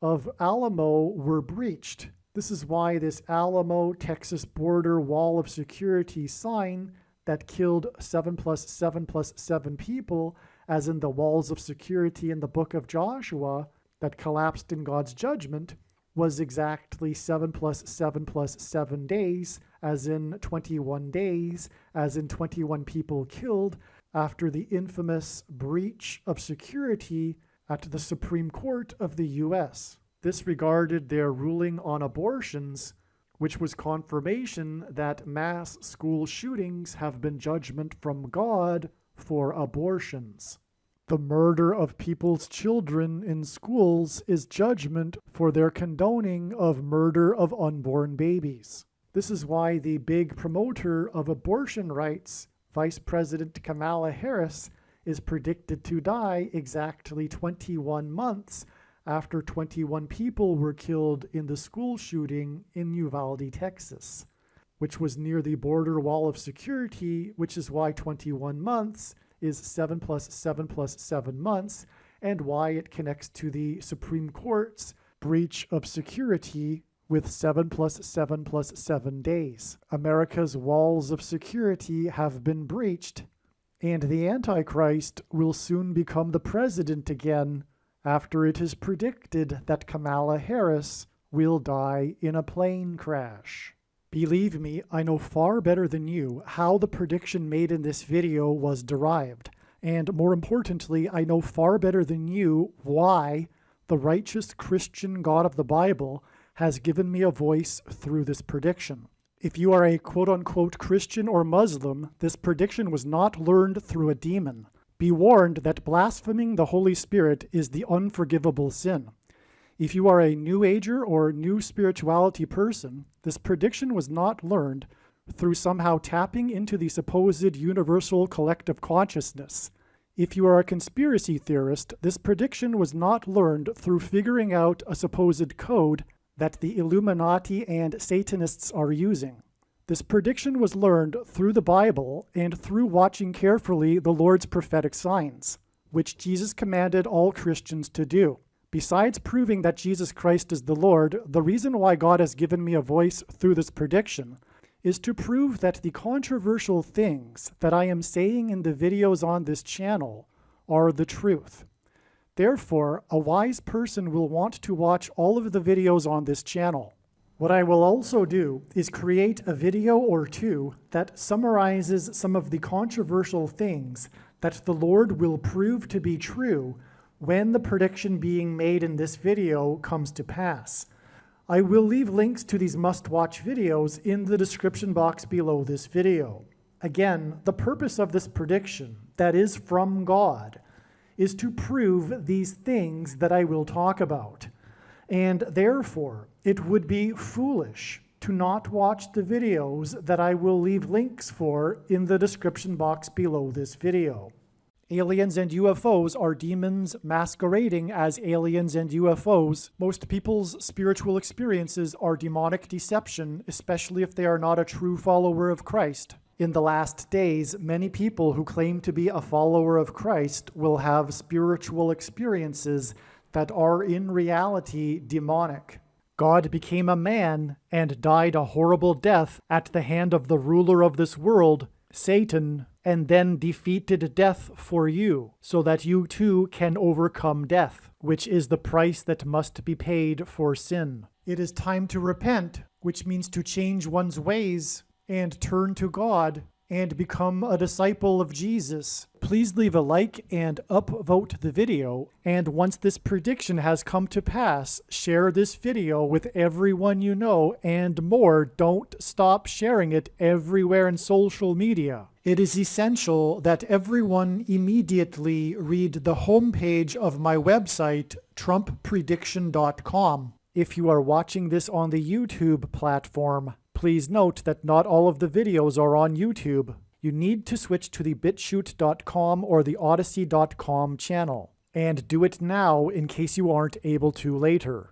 of Alamo were breached. This is why this Alamo, Texas border wall of security sign that killed 7 plus 7 plus 7 people, as in the walls of security in the book of Joshua, that collapsed in God's judgment, was exactly 7 plus 7 plus 7 days, as in 21 days, as in 21 people killed, after the infamous breach of security at the Supreme Court of the U.S. This regarded their ruling on abortions, which was confirmation that mass school shootings have been judgment from God for abortions. The murder of people's children in schools is judgment for their condoning of murder of unborn babies. This is why the big promoter of abortion rights, Vice President Kamala Harris, is predicted to die exactly 21 months after 21 people were killed in the school shooting in Uvalde, Texas, which was near the border wall of security, which is why 21 months is 7 plus 7 plus 7 months, and why it connects to the Supreme Court's breach of security with 7 plus 7 plus 7 days. America's walls of security have been breached, and the Antichrist will soon become the president again after it is predicted that Kamala Harris will die in a plane crash. Believe me, I know far better than you how the prediction made in this video was derived, and more importantly, I know far better than you why the righteous Christian God of the Bible has given me a voice through this prediction. If you are a quote-unquote Christian or Muslim, this prediction was not learned through a demon. Be warned that blaspheming the Holy Spirit is the unforgivable sin. If you are a New Ager or New Spirituality person, this prediction was not learned through somehow tapping into the supposed universal collective consciousness. If you are a conspiracy theorist, this prediction was not learned through figuring out a supposed code that the Illuminati and Satanists are using. This prediction was learned through the Bible and through watching carefully the Lord's prophetic signs, which Jesus commanded all Christians to do. Besides proving that Jesus Christ is the Lord, the reason why God has given me a voice through this prediction is to prove that the controversial things that I am saying in the videos on this channel are the truth. Therefore, a wise person will want to watch all of the videos on this channel. What I will also do is create a video or two that summarizes some of the controversial things that the Lord will prove to be true when the prediction being made in this video comes to pass. I will leave links to these must-watch videos in the description box below this video. Again, the purpose of this prediction, that is from God, is to prove these things that I will talk about. And therefore, it would be foolish to not watch the videos that I will leave links for in the description box below this video. Aliens and UFOs are demons masquerading as aliens and UFOs. Most people's spiritual experiences are demonic deception, especially if they are not a true follower of Christ. In the last days, many people who claim to be a follower of Christ will have spiritual experiences that are in reality demonic. God became a man and died a horrible death at the hand of the ruler of this world, Satan, and then defeated death for you, so that you too can overcome death, which is the price that must be paid for sin. It is time to repent, which means to change one's ways and turn to God and become a disciple of Jesus. Please leave a like and upvote the video, and once this prediction has come to pass, share this video with everyone you know, and more, don't stop sharing it everywhere in social media. It is essential that everyone immediately read the homepage of my website, TrumpPrediction.com. If you are watching this on the YouTube platform, please note that not all of the videos are on YouTube. You need to switch to the BitChute.com or the Odyssey.com channel. And do it now in case you aren't able to later.